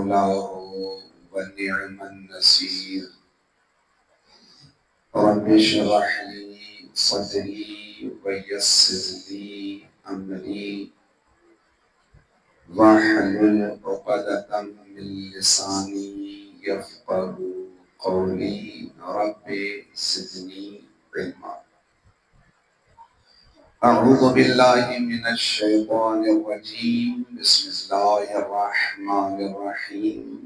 مولاه ونعم النصير. رب اشرح لي صدري ويسر لي أمري واحلل عقدة من لساني يفقه قولي. رب زدني علما. أعوذ بالله من الشيطان الرجيم. بسم الله الرحمن الرحيم.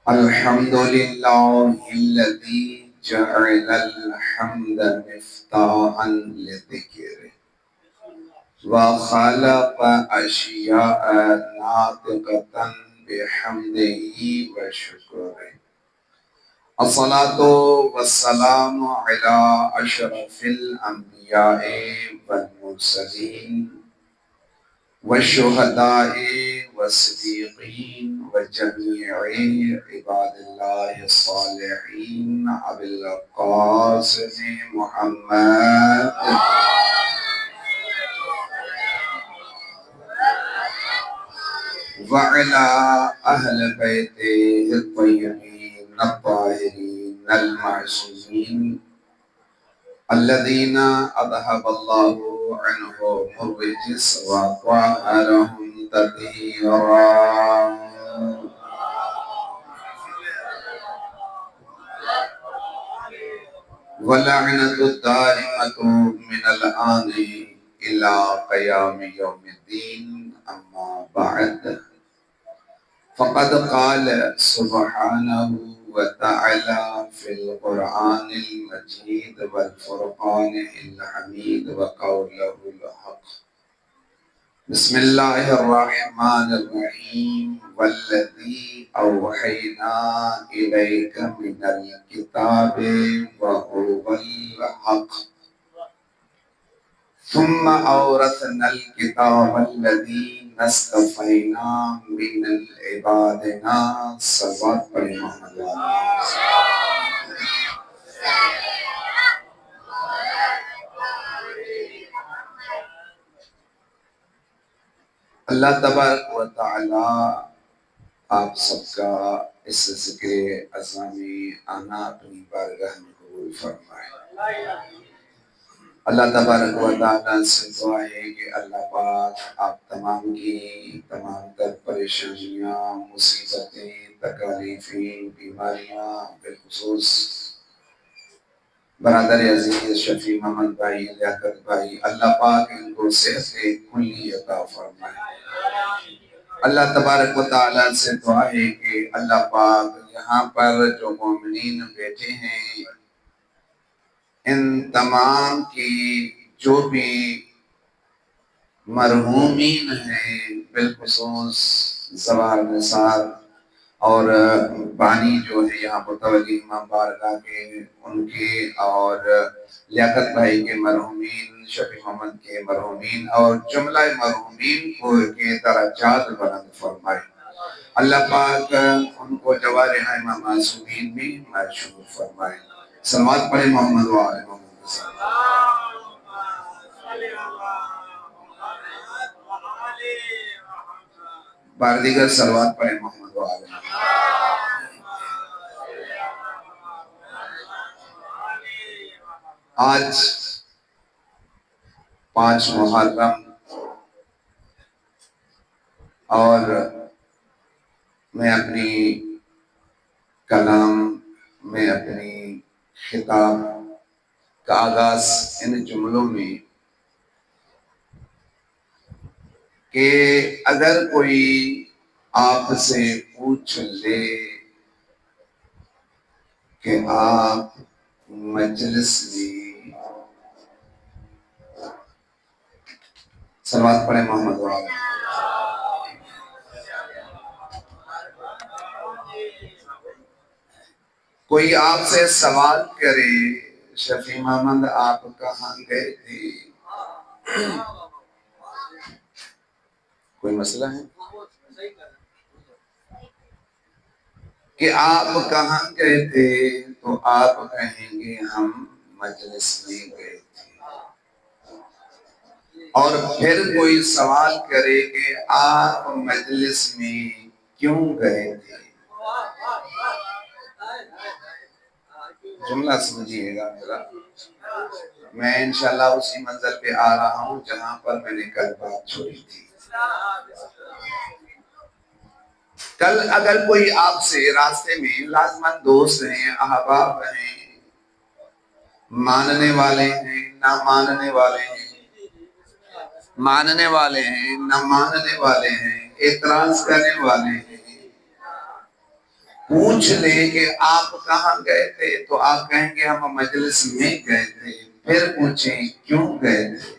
الحمد لله الذي جعل الحمد مفتاحا لذكره وخلق أشياء ناطقة بحمده وشكره. الصلاة والسلام على أشرف الأنبياء والمرسلين والشهداء والصديقين وجميع عباد الله الصالحين أبي القاسم محمد وعلى أهل بيته الطيبين الطاهرين المعصومين الذين أذهب الله عنهم الرجس وطهرهم تطهيرا. ولعنة الدائمة من الآن إلى قيام يوم الدين. أما بعد، فقد قال سبحانه وتعالى في القرآن المجيد والفرقان الحميد وقوله الحق. بسم الله الرحمن الرحيم. والذي أوحينا إليك من الكتاب وهو الحق ثم أورثنا الكتاب الذي اصطفينا من عبادنا. صلوات پڑھیں محمد اللہ تبارک و تعالی آپ سب کا اس ذکر اعظمی آنا اپنی بارگاہ میں قبول فرمائے۔ اللہ تبارک و تعالیٰ سے دعا ہے کہ اللہ پاک آپ تمام کی تمام تر پریشانیاں، مصیبتیں، تکالیفیں، بیماریاں، بالخصوص برادر عزیز شفیع محمد بھائی، لیاقت بھائی، اللہ پاک ان کو صحت کلی عطا فرمائے۔ اللہ تبارک و تعالیٰ سے دعا ہے کہ اللہ پاک یہاں پر جو مومنین بیٹھے ہیں، ان تمام کی جو بھی مرحومین ہیں، بالخصوص زوال نثار اور بانی جو ہے یہاں متولی امام بارگاہ کے، ان کے اور لیاقت بھائی کے مرحومین، شفیع محمد کے مرحومین اور جملہ مرحومین کو کے درجات بلند فرمائے۔ اللہ پاک ان کو جوارح معصومین بھی معشور فرمائے۔ صلوات پڑھیں محمد و آل محمد۔ بار دیگر صلوات پڑھیں محمد و آل محمد۔ آج 5 محرم اور میں اپنی کلام میں اپنی خطاب کا آغاز ان جملوں میں کہ اگر کوئی آپ سے پوچھ لے کہ آپ مجلس میں، صلوات پڑھیں محمد و آل۔ کوئی آپ سے سوال کرے شفیع محمد آپ کہاں گئے تھے، کوئی مسئلہ ہے کہ آپ کہاں گئے تھے تو آپ کہیں گے ہم مجلس میں گئے تھے۔ اور پھر کوئی سوال کرے کہ آپ مجلس میں کیوں گئے تھے؟ جملہ سمجھیے گا میرا، میں انشاءاللہ اسی منزل پہ آ رہا ہوں جہاں پر میں نے کل بات چھوڑی تھی۔ کل اگر کوئی آپ سے راستے میں لازمن دوست ہیں، احباب ہیں، ماننے والے ہیں، نہ ماننے والے ہیں، ماننے والے ہیں، نہ ماننے والے ہیں، اعتراض کرنے والے ہیں، پوچھ لے کہ آپ کہاں گئے تھے تو آپ کہیں گے ہم مجلس میں گئے تھے، پھر پوچھیں کیوں گئے تھے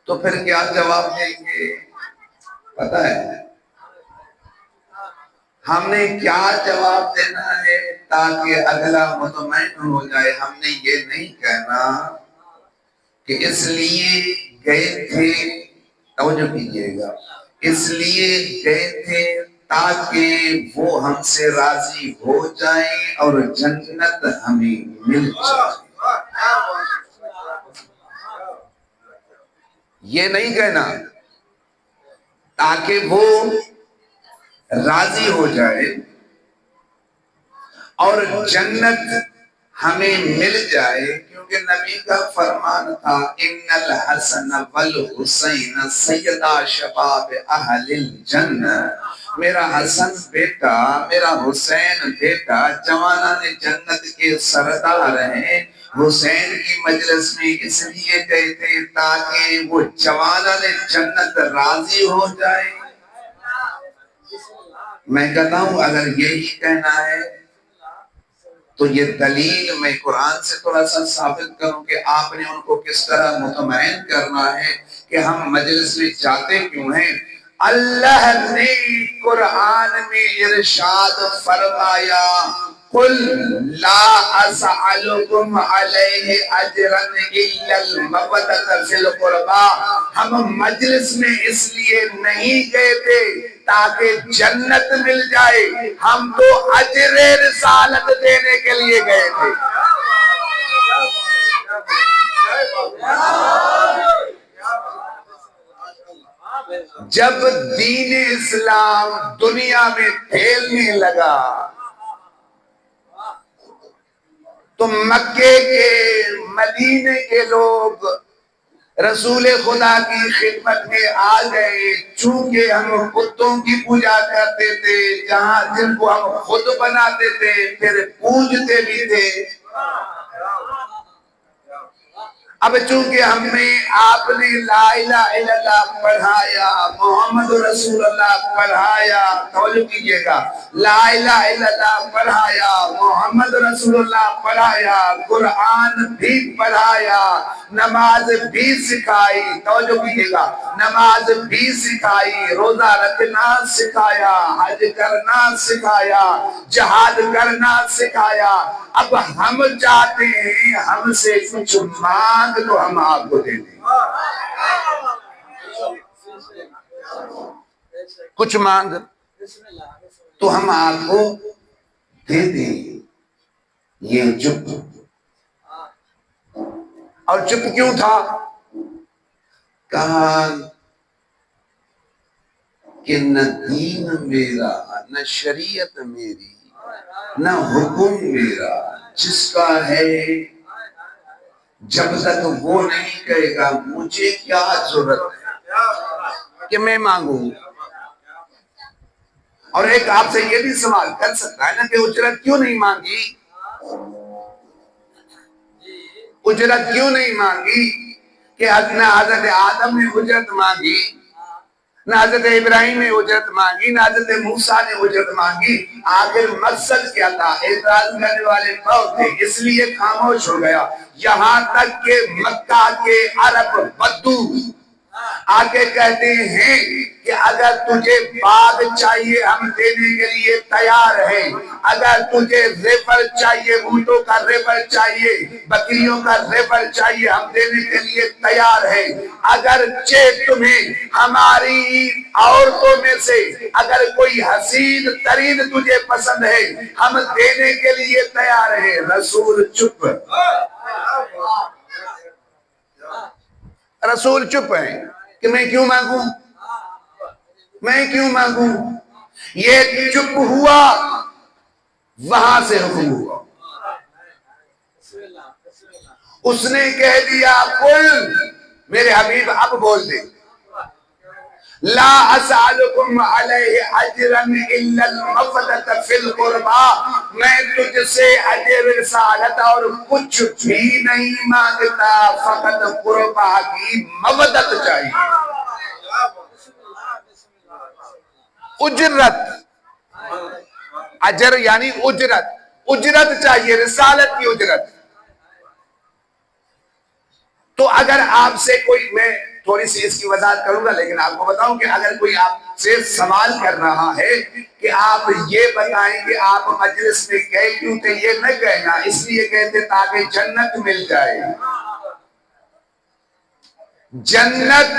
تو پھر کیا جواب دیں گے؟ پتہ ہے ہم نے کیا جواب دینا ہے تاکہ اگلا مطمئن ہو جائے؟ ہم نے یہ نہیں کہنا کہ اس لیے گئے تھے، توجہ کیجئے گا، اس لیے گئے تھے تاکہ وہ ہم سے راضی ہو جائیں اور جنت ہمیں مل جائے۔ یہ نہیں کہنا تاکہ وہ راضی ہو جائے اور جنت ہمیں مل جائے، کیونکہ نبی کا فرمان تھا ان الحسن والحسین سیدا شباب اہل الجنہ، میرا حسن بیٹا، میرا حسین بیٹا جوانان جنت کے سردار ہیں۔ حسین کی مجلس میں اس لیے گئے تھے تاکہ وہ جوانان جنت راضی ہو جائے۔ میں کہتا ہوں اگر یہی کہنا ہے تو یہ دلیل میں قرآن سے تھوڑا سا ثابت کروں کہ آپ نے ان کو کس طرح مطمئن کرنا ہے کہ ہم مجلس میں جاتے کیوں ہیں۔ اللہ نے قرآن میں ارشاد فرمایا قل لا اسألکم علیہ اجرا الا المودۃ فی القربی، ہم مجلس میں اس لیے نہیں گئے تھے تاکہ جنت مل جائے، ہم تو اجر رسالت دینے کے لیے گئے تھے۔ جب دین اسلام دنیا میں پھیلنے لگا تو مکے کے، مدینے کے لوگ رسول خدا کی خدمت میں آ گئے، چونکہ ہم بتوں کی پوجا کرتے تھے، جہاں جن کو ہم خود بناتے تھے پھر پوجتے بھی تھے۔ اب چونکہ ہمیں آپ نے لا الہ الا اللہ پڑھایا، محمد رسول اللہ پڑھایا، توجہ کیجئے گا، لا الہ الا اللہ پڑھایا، محمد رسول اللہ پڑھایا، قرآن بھی پڑھایا، نماز بھی سکھائی، توجہ کیجئے گا، نماز بھی سکھائی، روزہ رکھنا سکھایا، حج کرنا سکھایا، جہاد کرنا سکھایا۔ اب ہم چاہتے ہیں ہم سے کچھ مانگ تو ہم آپ کو دے دیں، کچھ مانگ تو ہم آپ کو دے دیں۔ یہ چپ، اور چپ کیوں تھا؟ کہا کہ نہ دین میرا، نہ شریعت میری، نہ حکم میرا، جس کا ہے جب تک وہ نہیں کہے گا مجھے کیا ضرورت ہے کہ میں مانگوں۔ اور ایک آپ سے یہ بھی سوال کر سکتا ہے نا کہ اجرت کیوں نہیں مانگی؟ اجرت کیوں نہیں مانگی؟ کہ نہ حضرت آدم نے اجرت مانگی، نہ حضرت ابراہیم نے اجرت مانگی، نہ حضرت موسیٰ نے اجرت مانگی، آخر مقصد کیا تھا؟ اعتراض کرنے والے بہت تھے اس لیے خاموش ہو گیا، یہاں تک کہ مکہ کے عرب بدو آگے کہتے ہیں کہ اگر تجھے باغ چاہیے ہم دینے کے لیے تیار ہیں، اگر تجھے ریفر چاہیے، اونٹوں کا ریفر چاہیے، بکریوں کا ریفر چاہیے، ہم دینے کے لیے تیار ہیں، اگر تمہیں ہماری عورتوں میں سے اگر کوئی حسین ترین تجھے پسند ہے ہم دینے کے لیے تیار ہیں۔ رسول چپ، رسول چپ ہیں کہ میں کیوں مانگوں؟ میں کیوں مانگوں؟ یہ چپ ہوا، وہاں سے حکم ہوا، اس نے کہہ دیا قل، میرے حبیب اب بول دے، لا اسألکم علیہ اجرا الا المودۃ فی القربى، میں تجھ سے اجر رسالت اور کچھ بھی نہیں مانگتا، فقط قربا کی مودت چاہیے، اجرت، اجر یعنی اجرت، اجرت چاہیے، رسالت کی اجرت۔ تو اگر آپ سے کوئی، میں تھوڑی سی اس کی وضاحت کروں گا لیکن آپ کو بتاؤں کہ اگر کوئی آپ سے سوال کر رہا ہے کہ آپ یہ بتائیں کہ آپ مجلس میں گئے کیوں تھے، یہ نہ کہنا، اس لیے کہتے تاکہ جنت مل جائے۔ جنت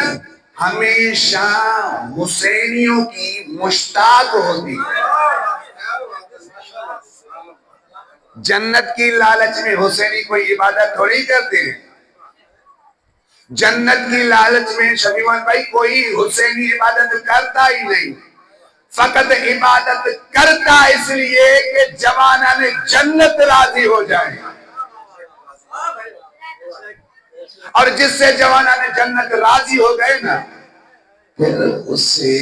ہمیشہ حسینیوں کی مشتاق ہوتی ہے۔ جنت کی لالچ میں حسینی کوئی عبادت تھوڑی کرتے ہیں، جنت کی لالچ میں شفیمان بھائی کوئی حسینی عبادت کرتا ہی نہیں، فقط عبادت کرتا اس لیے کہ جوانان جنت راضی ہو جائیں، اور جس سے جوانان جنت راضی ہو گئے نا، پھر اس سے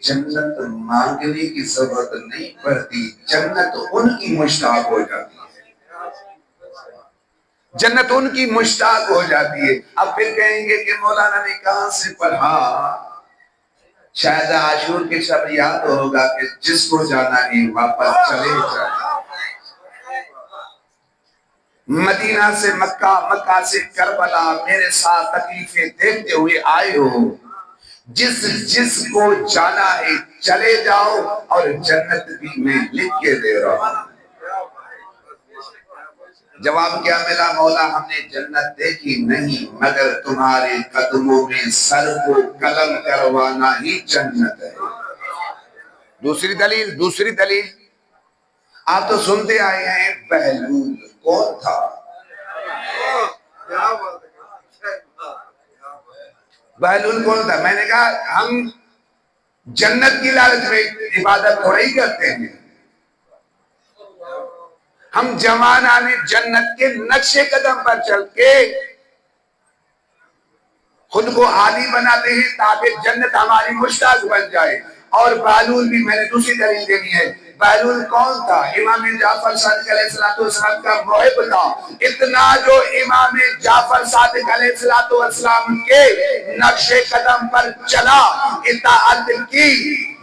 جنت مانگنے کی ضرورت نہیں پڑتی، جنت ان کی مشتاق ہو جاتی ہے، جنت ان کی مشتاق ہو جاتی ہے۔ اب پھر کہیں گے کہ مولانا نے کہاں سے پڑھا؟ شاید عاشور کے شب یاد ہوگا کہ جس کو جانا ہے واپس چلے جائے، مدینہ سے مکہ، مکہ سے کربلا، میرے ساتھ تکلیفیں دیکھتے ہوئے آئے ہو، جس کو جانا ہے چلے جاؤ، اور جنت بھی میں لکھ کے دے رہا ہوں۔ جواب کیا ملا؟ مولا ہم نے جنت دیکھی نہیں، مگر تمہارے قدموں میں سر کو قلم کروانا ہی جنت ہے۔ دوسری دلیل آپ تو سنتے آئے ہیں، بہلول کون تھا؟ بہلول کون تھا؟ میں نے کہا ہم جنت کی لالچ میں عبادت تھوڑا ہی کرتے ہیں، ہم جوانان جنت کے نقش قدم پر چل کے خود کو عالی بناتے ہیں تاکہ جنت ہماری مشتاق بن جائے۔ اور بہلول بھی میں نے دوسری دلیل دینی ہے، بہلول کون تھا؟ امام جعفر صادق علیہ السلام کا محب تھا، اتنا جو امام جعفر صادق علیہ السلام کے نقش قدم پر چلا، اطاعت کی،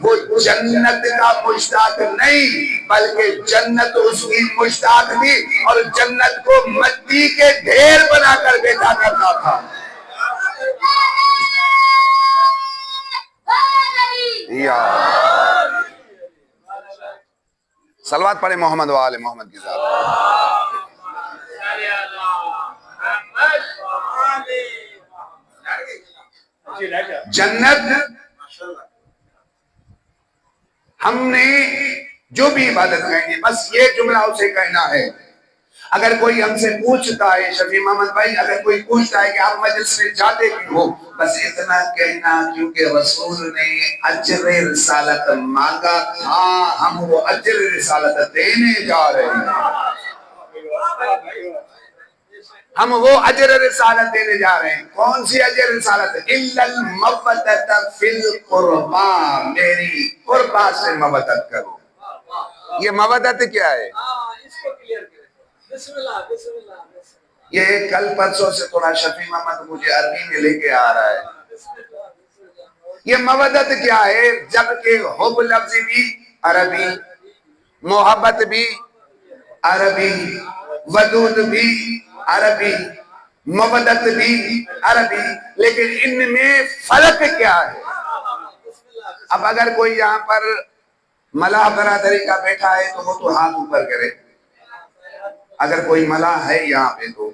وہ جنت کا مشتاق نہیں بلکہ جنت اس کی مشتاق تھی، اور جنت کو مٹی کے ڈھیر بنا کر بیٹھا کرتا تھا۔ صلوات پڑھے محمد و آل محمد کی ذات۔ جنت ہم نے جو بھی عبادت کہیں گے بس یہ جملہ اسے کہنا ہے۔ اگر کوئی ہم سے پوچھتا ہے، شفیع محمد بھائی اگر کوئی پوچھتا ہے کہ آپ مجلس میں جاتے کیوں ہو، بس اتنا کہنا کیونکہ رسول نے اجر رسالت مانگا تھا، ہم وہ اجر رسالت دینے جا رہے ہیں، ہم وہ اجر رسالت دینے جا رہے ہیں۔ کون سی اجر رسالت؟ الا المودۃ فی القربى، میری قربا سے مودت کرو۔ یہ مودت کیا ہے؟ یہ کل پرسوں سے تھوڑا شفیع محمد مجھے عربی میں لے کے آ رہا ہے۔ یہ مودت کیا ہے؟ جبکہ حب لفظ بھی عربی، محبت بھی عربی، ودود بھی عربی، مودت بھی عربی، لیکن ان میں فرق کیا ہے؟ اب اگر کوئی یہاں پر ملاح برادری کا بیٹھا ہے تو وہ تو ہاتھ اوپر کرے، اگر کوئی ملاح ہے یہاں پہ تو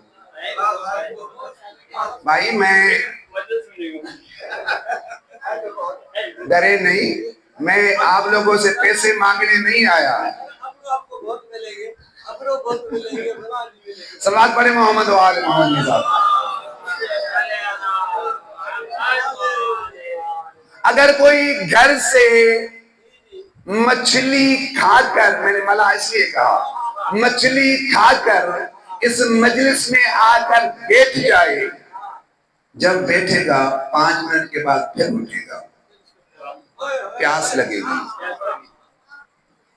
بھائی میں ڈرے نہیں، میں آپ لوگوں سے پیسے مانگنے نہیں آیا۔ صلوات پڑھے محمد و آل محمد کی ذات۔ اگر کوئی گھر سے مچھلی کھا کر، میں نے ملا اس لیے کہا، مچھلی کھا کر اس مجلس میں آ کر بیٹھ جائے، جب بیٹھے گا 5 منٹ کے بعد پھر اٹھے گا، پیاس لگے گی،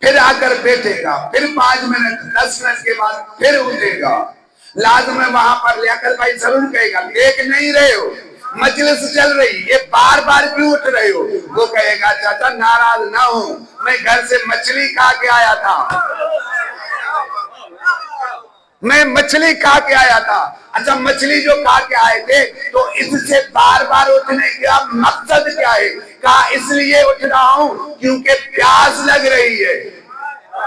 پھر آ کر بیٹھے گا، پھر 5 منٹ 10 منٹ کے بعد پھر اٹھے گا، لازم ہے وہاں پر لے کر بھائی ضرور کہے گا دیکھ نہیں رہے ہو مجلس چل رہی، یہ بار بار کیوں اٹھ رہے ہو؟ وہ کہے گا چاچا ناراض نہ ہوں، میں گھر سے مچھلی کھا کے آیا تھا، میں مچھلی کھا کے آیا تھا۔ اچھا مچھلی جو کھا کے آئے تھے تو اس سے بار بار اٹھنے کا مقصد کیا ہے؟ کہا اس لیے اٹھ رہا ہوں کیونکہ پیاس لگ رہی ہے۔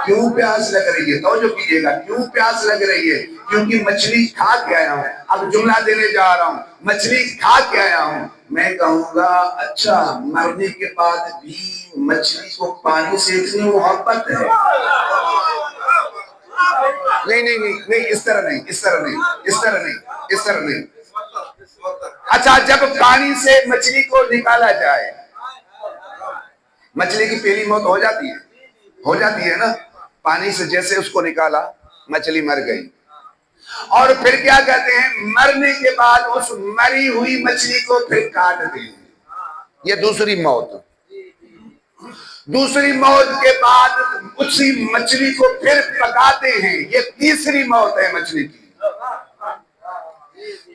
کیوں پیاس لگ رہی ہے؟ توجہ کیجئے گا، کیوں پیاس لگ رہی ہے؟ کیونکہ مچھلی کھا کے آیا ہوں۔ اب جملہ دینے جا رہا ہوں، مچھلی کھا کے آیا ہوں۔ میں کہوں گا اچھا مرنے کے بعد بھی مچھلی کو پانی سے اتنی محبت ہے؟ نہیں اس طرح نہیں۔ اچھا جب پانی سے مچھلی کو نکالا جائے، مچھلی کی پہلی موت ہو جاتی ہے نا، پانی سے جیسے اس کو نکالا مچھلی مر گئی، اور پھر کیا کہتے ہیں مرنے کے بعد اس مری ہوئی مچھلی کو پھر کاٹ دیں، یہ دوسری موت کے بعد اسی مچھلی کو پھر پکاتے ہیں، یہ تیسری موت ہے مچھلی کی۔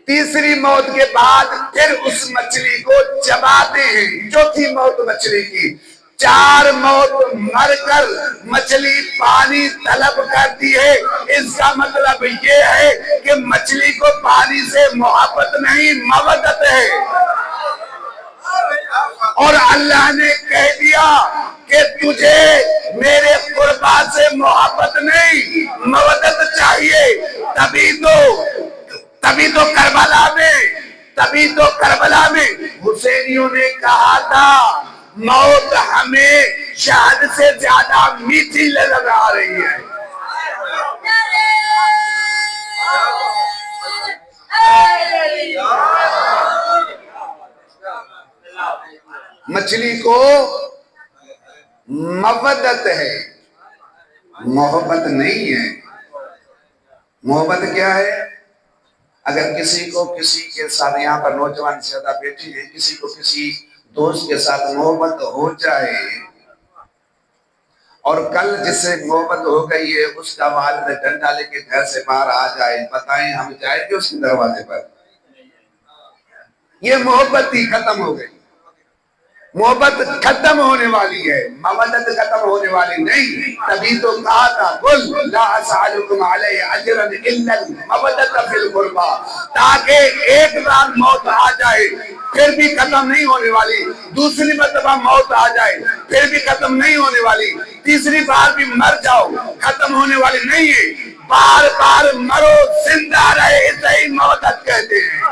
تیسری موت کے بعد پھر اس مچھلی کو چباتے ہیں، چوتھی موت مچھلی کی۔ 4 موت مر کر مچھلی پانی طلب کرتی ہے، اس کا مطلب یہ ہے کہ مچھلی کو پانی سے محبت نہیں مودت ہے، اور اللہ نے کہہ دیا کہ تجھے میرے قربا سے محبت نہیں مودت چاہیے، تبھی تو کربلا میں حسینیوں نے کہا تھا موت ہمیں شہد سے زیادہ میٹھی لگ آ رہی ہے۔ مچھلی کو مودت ہے، محبت نہیں ہے۔ محبت کیا ہے؟ اگر کسی کو کسی کے ساتھ، یہاں پر نوجوان زیادہ بیٹھے ہیں، کسی کو کسی دوست کے ساتھ محبت ہو جائے اور کل جس سے محبت ہو گئی ہے اس کا والد ڈنڈا لے کے گھر سے باہر آ جائے، بتائیں ہم جائیں گے اس کے دروازے پر؟ یہ محبت ہی ختم ہو گئی، محبت ختم ہونے والی ہے، مودت ختم ہونے والی نہیں۔ تبھی تو کہا تھا قل لا اسألکم علیہ اجرا الا المودۃ فی القربى، تاکہ ایک بار موت آ جائے پھر بھی ختم نہیں ہونے والی، دوسری مرتبہ موت آ جائے پھر بھی ختم نہیں ہونے والی، تیسری بار بھی مر جاؤ ختم ہونے والی نہیں ہے، بار بار مرو زندہ رہے اسے ہی مودت کہتے ہیں۔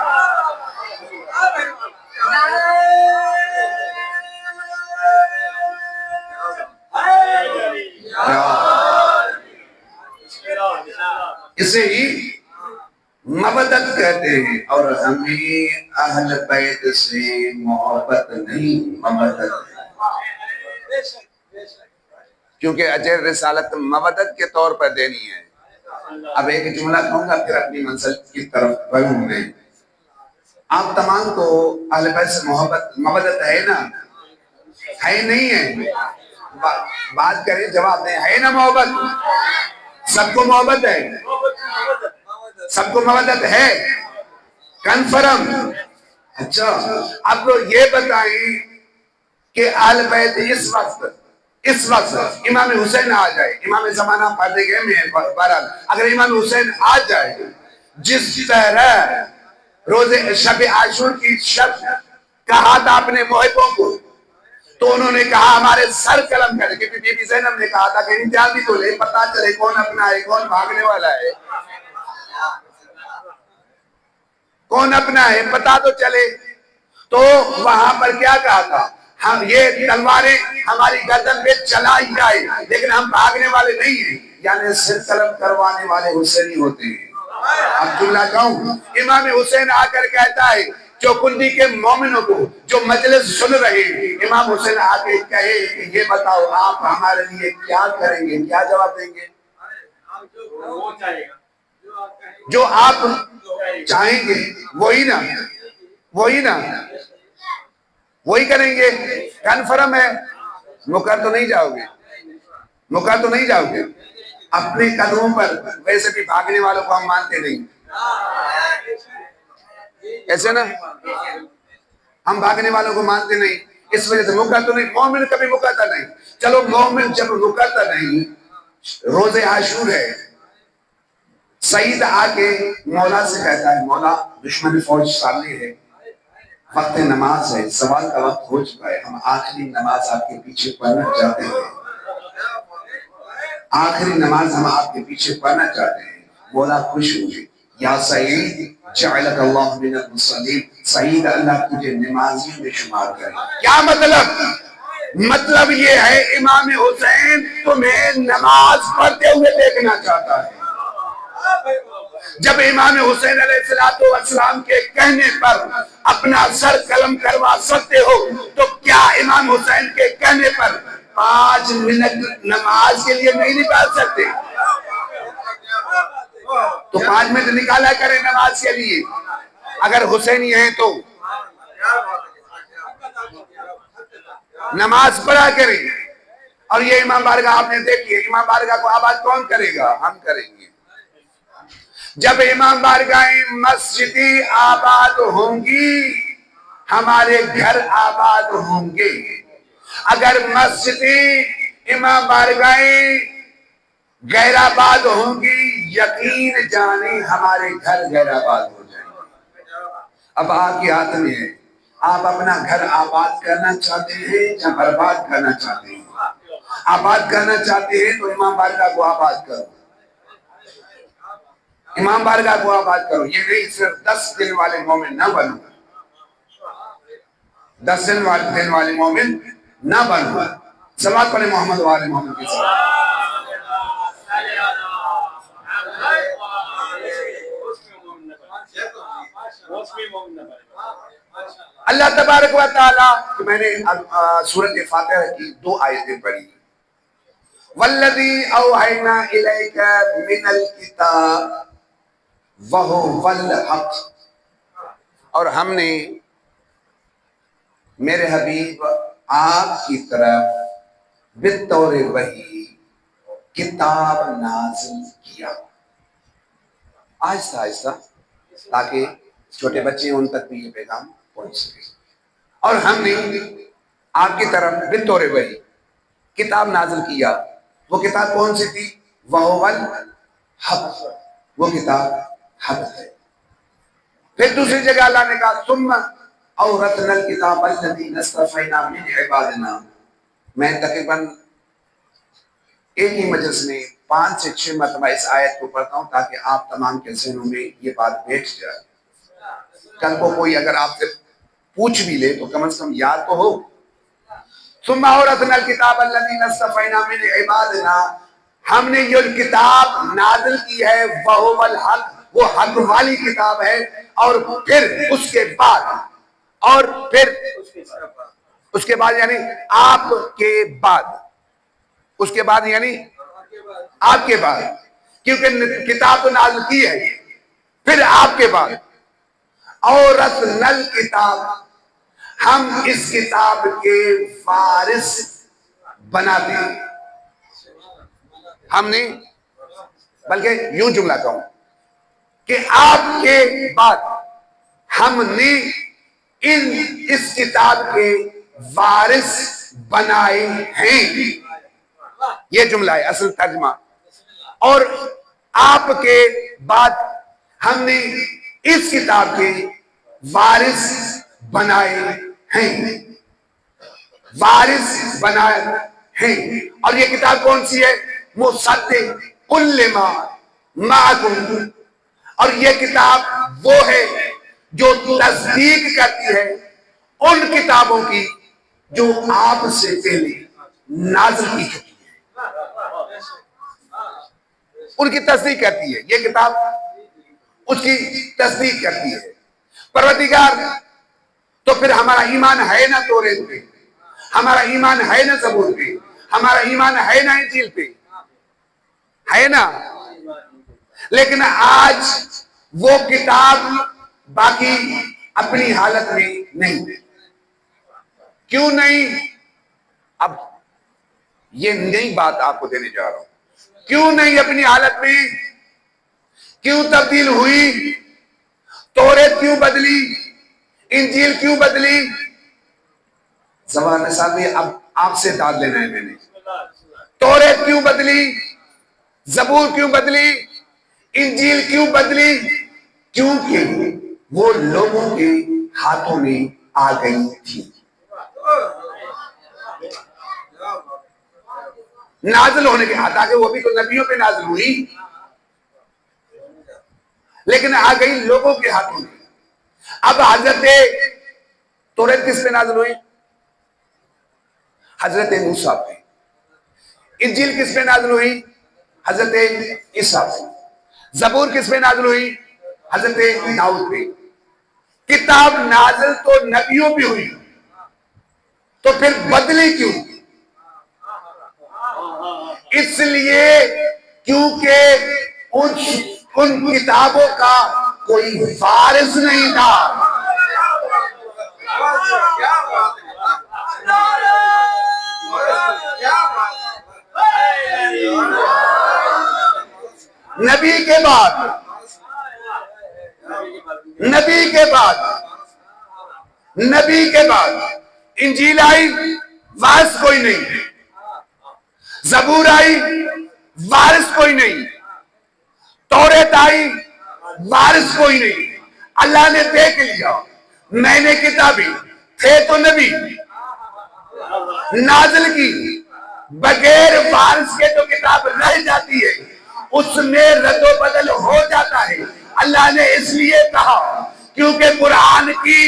اسے ہی مودت کہتے ہیں، اور ہمیں اہل بیت سے محبت نہیں مودت ہے، کیونکہ اجر رسالت مودت کے طور پر دینی ہے۔ اب ایک جملہ کہوں گا پھر اپنی منزل کی طرف بڑھوں میں۔ آپ تمام کو اہل بیت سے محبت مودت ہے نا؟ ہے نہیں ہے؟ بات کریں جواب دیں، ہے نا محبت؟ سب کو محبت ہے؟ سب کو محبت ہے؟ کنفرم؟ اچھا اب یہ بتائیں کہ اہل بیت اس وقت امام حسین آ جائے، امام زمانہ پردے گئے میں بہرحال، اگر امام حسین آ جائے جس طرح روز شب عاشور کی شب کہا تھا اپنے محبوں کو، تو انہوں نے کہا ہمارے سر قلم کرے، کیونکہ بی بی زینب نے کہا تھا کہ امتحان بھی تو لے پتا چلے کون اپنا ہے کون بھاگنے والا ہے، کون اپنا ہے پتا تو چلے۔ تو وہاں پر کیا کہا تھا؟ ہم یہ تلواریں ہماری گردن پہ چلائی جائے لیکن ہم بھاگنے والے نہیں ہیں، یعنی سر قلم کروانے والے حسینی ہوتے ہیں۔ اب جملہ کہوں، امام حسین آ کر کہتا ہے جو کنڈی کے مومنوں کو جو مجلس سن رہے ہیں، امام حسین آگے کہے کہ یہ بتاؤ آپ ہمارے لیے کیا کریں گے، کیا جواب دیں گے؟ جو آپ چاہیں گے وہی نا، وہی نا، وہی کریں گے۔ کنفرم ہے؟ مکر تو نہیں جاؤ گے، مکر تو نہیں جاؤ گے اپنے قدموں پر؟ ویسے بھی بھاگنے والوں کو ہم مانتے نہیں، ایسے نا، ہم بھاگنے والوں کو مانتے نہیں، اس وجہ سے مکر تو نہیں۔ مومن کبھی مکرتا نہیں۔ چلو مومن جب مکرتا نہیں، روز عاشور ہے، سعید آ کے مولا سے کہتا ہے مولا دشمن فوج سامنے ہے، وقت نماز ہے، سوال کا وقت ہو چکا ہے، ہم آخری نماز آپ کے پیچھے پڑھنا چاہتے ہیں، آخری نماز ہم آپ کے پیچھے پڑھنا چاہتے ہیں۔ مولا خوش ہوئے، یا سعید جعلک اللہ من المصلین، سعید اللہ تجھے نمازیوں میں شمار کرے۔ کیا مطلب؟ مطلب یہ ہے امام حسین تمہیں نماز پڑھتے ہوئے دیکھنا چاہتا ہے۔ جب امام حسین علیہ السلام کے کہنے پر اپنا سر قلم کروا سکتے ہو تو کیا امام حسین کے کہنے پر 5 منٹ نماز کے لیے نہیں نکال سکتے؟ تو 5 منٹ نکالا کریں نماز کے لیے، اگر حسینی ہیں تو نماز پڑھا کریں۔ اور یہ امام بارگاہ آپ نے دیکھیے، امام بارگاہ کو آباد کون کرے گا؟ ہم کریں گے۔ جب امام بارگاہیں مسجدی آباد ہوں گی، ہمارے گھر آباد ہوں گے۔ اگر مسجدی امام بارگاہیں غیر آباد ہوں گی، یقین جانیں ہمارے گھر غیر آباد ہو جائیں گے۔ اب آپ کے ہاتھ میں ہے، آپ اپنا گھر آباد کرنا چاہتے ہیں یا برباد کرنا چاہتے ہیں؟ آباد کرنا چاہتے ہیں تو امام بارگاہ کو آباد کرو، امام بارگاہ کو آباد کرو۔ یہ نہیں صرف 10 دن والے مومن نہ بنو، 10 دن والے مومن نہ بنو۔ صلوات پڑھیں محمد والے محمد کے ساتھ۔ اللہ تبارک و تعالی، میں نے سورۃ فاتحہ کی 2 آیتیں پڑھی، والذی اوحینا الیک من الکتاب وَهُوَ الْحَقُّ، اور ہم نے میرے حبیب آپ کی طرف بطور وحی کتاب نازل کیا۔ آہستہ آہستہ، تاکہ چھوٹے بچے ان تک بھی یہ پیغام پہنچ سکے۔ اور ہم نے آپ کی طرف بطور وحی کتاب نازل کیا۔ وہ کتاب کون سی تھی؟ وَهُوَ الْحَقُّ، وہ کتاب حق ہے۔ پھر دوسری جگہ اللہ نے کہا ثُمَّ أَوْرَثْنَا الْكِتَابَ الَّذِينَ اصْطَفَيْنَا مِنْ عِبَادِنَا۔ میں تقریباً ایک ہی مجلس میں 5 سے 6 مرتبہ اس آیت کو پڑھتا ہوں تاکہ آپ تمام کے ذہنوں میں یہ بات بیٹھ جائے۔ کل کو کوئی اگر آپ سے پوچھ بھی لے تو کم از کم یاد تو ہو۔ ثُمَّ أَوْرَثْنَا الْكِتَابَ الَّذِينَ اصْطَفَيْنَا مِنْ عِبَادِنَا، ہم نے یہ کتاب نازل کی ہے وَهُوَ الْحَقُّ، وہ حق والی کتاب ہے۔ اور پھر اس کے بعد، اور پھر اس کے بعد یعنی آپ کے بعد، اس کے بعد یعنی آپ کے بعد، کیونکہ کتاب تو نازل کی ہے، پھر آپ کے بعد اورثنا الکتاب، ہم اس کتاب کے وارث بناتے ہیں۔ ہم نے، بلکہ یوں جملہ کہوں کہ آپ کے بعد ہم نے اس کتاب کے وارث بنائے ہیں، یہ جملہ ہے اصل ترجمہ۔ اور آپ کے بعد ہم نے اس کتاب کے وارث بنائے ہیں، وارث بنائے ہیں۔ اور یہ کتاب کون سی ہے؟ مصدق لما معکم، اور یہ کتاب وہ ہے جو تصدیق کرتی ہے ان کتابوں کی جو آپ سے پہلے نازل کی چکی ہے، ان کی تصدیق کرتی ہے۔ یہ کتاب اس کی تصدیق کرتی ہے۔ پروردگار تو پھر ہمارا ایمان ہے نہ توریت پہ، ہمارا ایمان ہے نہ زبور پہ، ہمارا ایمان ہے نہ انجیل پہ، ہے نا؟ لیکن آج وہ کتاب باقی اپنی حالت میں نہیں۔ کیوں نہیں؟ اب یہ نئی بات آپ کو دینے جا رہا ہوں۔ کیوں نہیں اپنی حالت میں؟ کیوں تبدیل ہوئی؟ توریت کیوں بدلی؟ انجیل کیوں بدلی؟ زبان صاحب اب آپ سے داد لینا ہے میں نے۔ توریت کیوں بدلی؟ زبور کیوں بدلی؟ انجیل کیوں بدلی؟ کیونکہ وہ لوگوں کے ہاتھوں میں آ گئی تھی۔ نازل ہونے کے ہاتھ آگے، وہ بھی تو نبیوں پہ نازل ہوئی، لیکن آ گئی لوگوں کے ہاتھوں میں۔ اب حضرت توریت کس پہ نازل ہوئی؟ حضرت موسیٰ پہ۔ انجیل کس پہ نازل ہوئی؟ حضرت عیسیٰ پہ۔ زبور کس پہ نازل ہوئی؟ حضرت داؤد پہ۔ کتاب نازل تو نبیوں پہ ہوئی، تو پھر بدلی کیوں؟ اس لیے کیونکہ ان کتابوں کا کوئی وارث نہیں تھا۔ نبی کے بعد انجیل آئی، وارث کوئی نہیں۔ زبور آئی، وارث کوئی نہیں۔ توریت آئی، وارث کوئی نہیں۔ اللہ نے دیکھ لیا، میں نے کتابیں تھے تو نبی نازل کی، بغیر وارث کے تو کتاب رہ جاتی ہے، اس میں رد و بدل ہو جاتا ہے۔ اللہ نے اس لیے کہا کیونکہ قرآن کی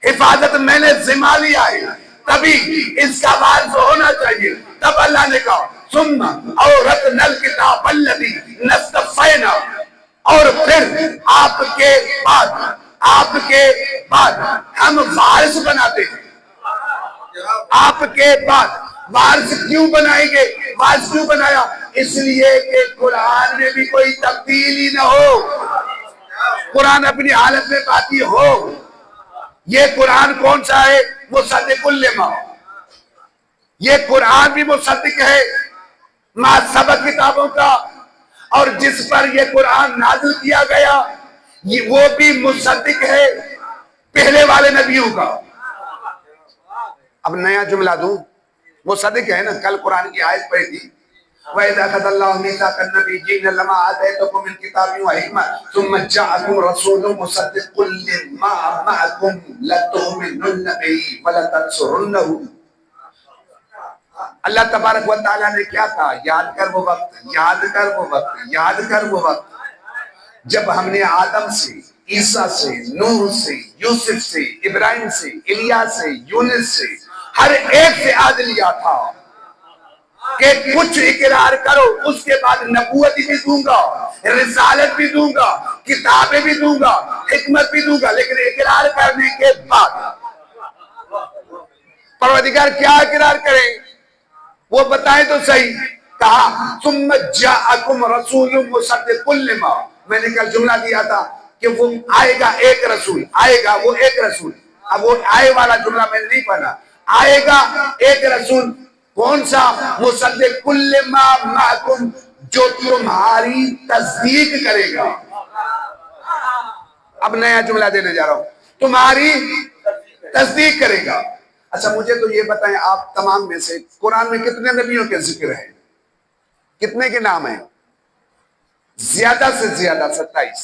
حفاظت میں نے ذمہ لیا ہے، تبھی اس کا وارث ہونا چاہیے۔ تب اللہ نے کہا ثم اورثنا الکتاب الذی نصطفینا، اور پھر آپ کے بعد ہم وارث بناتے ہیں۔ آپ کے بعد وارث کیوں بنائیں گے؟ وارث کیوں بنایا؟ اس لیے کہ قرآن میں بھی کوئی تبدیلی نہ ہو، قرآن اپنی حالت میں باقی ہو۔ یہ قرآن کون سا ہے؟ مصدق لما، یہ قرآن بھی مصدق ہے ما سبق کتابوں کا، اور جس پر یہ قرآن نازل کیا گیا وہ بھی مصدق ہے پہلے والے نبیوں کا۔ اب نیا جملہ دوں، مصدق ہے نا، کل قرآن کی آیت پڑھی تھی وَإِذَا أَخَذَ اللَّهُ مِيثَاقَ النَّبِيِّينَ لَمَا آتَيْتُكُم مِّن كِتَابٍ وَحِكْمَةٍ ثُمَّ جَاءَكُمْ رَسُولٌ مُّصَدِّقٌ لِّمَّا مَعَكُمْ لَتُؤْمِنُنَّ بِهِ وَلَتَنصُرُنَّهُ۔ اللہ تبارک و تعالیٰ نے کیا کہا؟ یاد کر وہ وقت جب ہم نے آدم سے، عیسیٰ سے، نوح سے، یوسف سے، ابراہیم سے، الیاس سے، یونس سے، ہر ایک سے عہد لیا تھا کہ کچھ اقرار کرو، اس کے بعد نبوت بھی دوں گا، رسالت بھی دوں گا، کتابیں بھی دوں گا، حکمت بھی دوں گا، لیکن اقرار کرنے کے بعد پروردگار کیا اقرار کریں؟ وہ بتائیں تو صحیح۔ کہا ثم جاءکم رسول مصدق لما، میں نے کل جملہ دیا تھا کہ وہ آئے گا ایک رسول، آئے گا وہ ایک رسول۔ اب وہ آئے والا جملہ میں نے نہیں پڑھا، آئے گا ایک رسول کون سا؟ مصدق لما معکم، جو تمہاری تصدیق کرے گا۔ اب نیا جملہ دینے جا رہا ہوں، تمہاری تصدیق کرے گا۔ اچھا مجھے تو یہ بتائیں، آپ تمام میں سے قرآن میں کتنے نبیوں کے ذکر ہیں؟ کتنے کے نام ہیں؟ زیادہ سے زیادہ 27،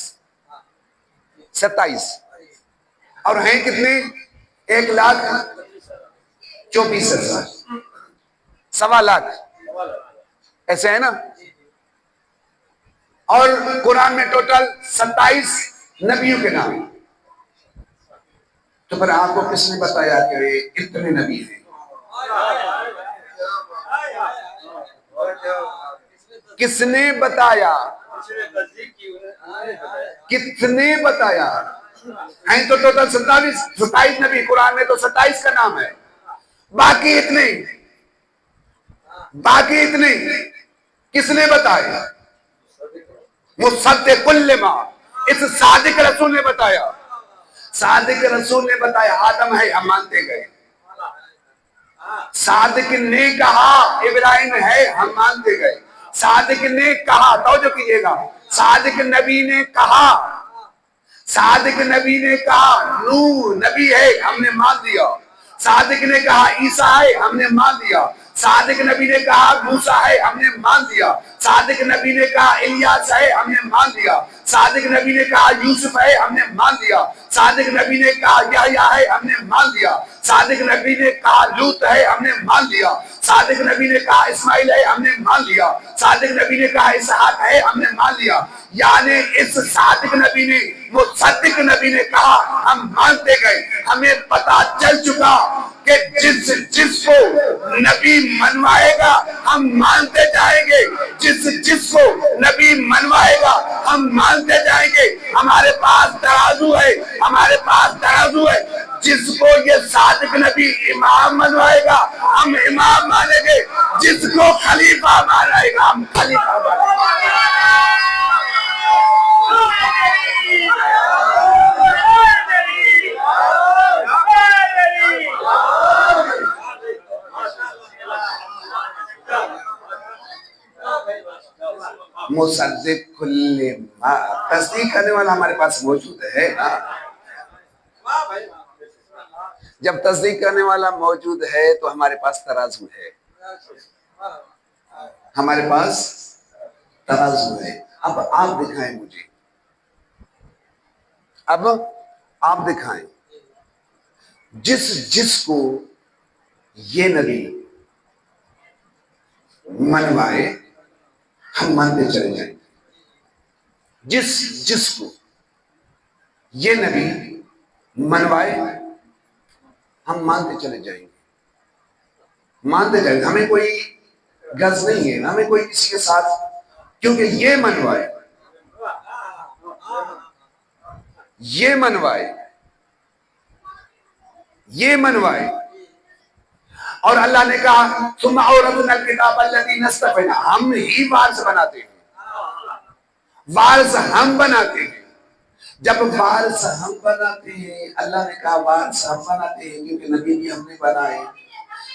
اور ہیں کتنے؟ 1,24,000، 1.25 ایسے ہے نا؟ اور قرآن میں ٹوٹل 27 نبیوں کے نام ہیں۔ تو پھر آپ کو کس نے بتایا کہ اتنے نبی ہیں؟ کس نے بتایا؟ کتنے بتایا؟ ہیں تو ٹوٹل 27 نبی، قرآن میں تو 27 کا نام ہے، باقی اتنے کس نے بتایا؟ مصدق لما، اس صادق رسول نے بتایا، صادق رسول نے بتایا آدم ہے، ہم مانتے گئے، صادق نے کہا ابراہیم ہے، ہم مانتے گئے، صادق نے کہا، توجہ کیجئے گا، صادق نبی نے کہا، صادق نبی نے کہا نوح نبی ہے، ہم نے مان لیا، صادق نے کہا عیسیٰ ہے، ہم نے مان لیا، صادق نبی نے کہا موسیٰ ہے، ہم نے مان لیا، صادق نبی نے کہا الیاس ہے، ہم نے مان لیا، صادق نبی نے کہا یوسف ہے، ہم نے مان لیا، صادق نبی نے کہا یحییٰ ہے، ہم نے مان لیا، صادق نبی نے کہا لوط ہے، ہم نے مان لیا، صادق نبی نے کہا اسماعیل ہے، ہم نے مان لیا، صادق نبی نے کہا اسحاق ہے، ہم نے مان لیا، یعنی اس صادق نبی نے، مصدق نبی نے کہا، ہم مانتے گئے، ہمیں پتا چل چکا کہ جس کو نبی منوائے گا ہم مانتے جائیں گے، جس کو نبی منوائے گا ہم مانتے جائیں گے، ہمارے پاس ترازو ہے، جس کو یہ صادق نبی امام منوائے گا ہم امام مانیں گے، جس کو خلیفہ منوائے گا ہم خلیفہ مانیں گے۔ مصدق کل ما، تصدیق کرنے والا ہمارے پاس موجود ہے نا، جب تصدیق کرنے والا موجود ہے تو ہمارے پاس ترازو ہے، ہمارے پاس ترازو ہے۔ اب آپ دکھائیں مجھے، اب آپ دکھائیں جس کو یہ نبی منوائے ہم مانتے چلے جائیں گے، جس کو یہ نبی منوائے ہم مانتے چلے جائیں گے، مانتے جائیں گے، ہمیں کوئی غرض نہیں ہے، ہمیں کوئی کسی کے ساتھ، کیونکہ یہ منوائے اور اللہ نے کہا ثم اورثنا الکتاب الذین اصطفینا، ہم ہی وارث بناتے ہیں، وارث ہم بناتے ہیں، جب وارث ہم بناتے ہیں، اللہ نے کہا وارث ہم بناتے ہیں کیونکہ نبی بھی ہم نے بنائے،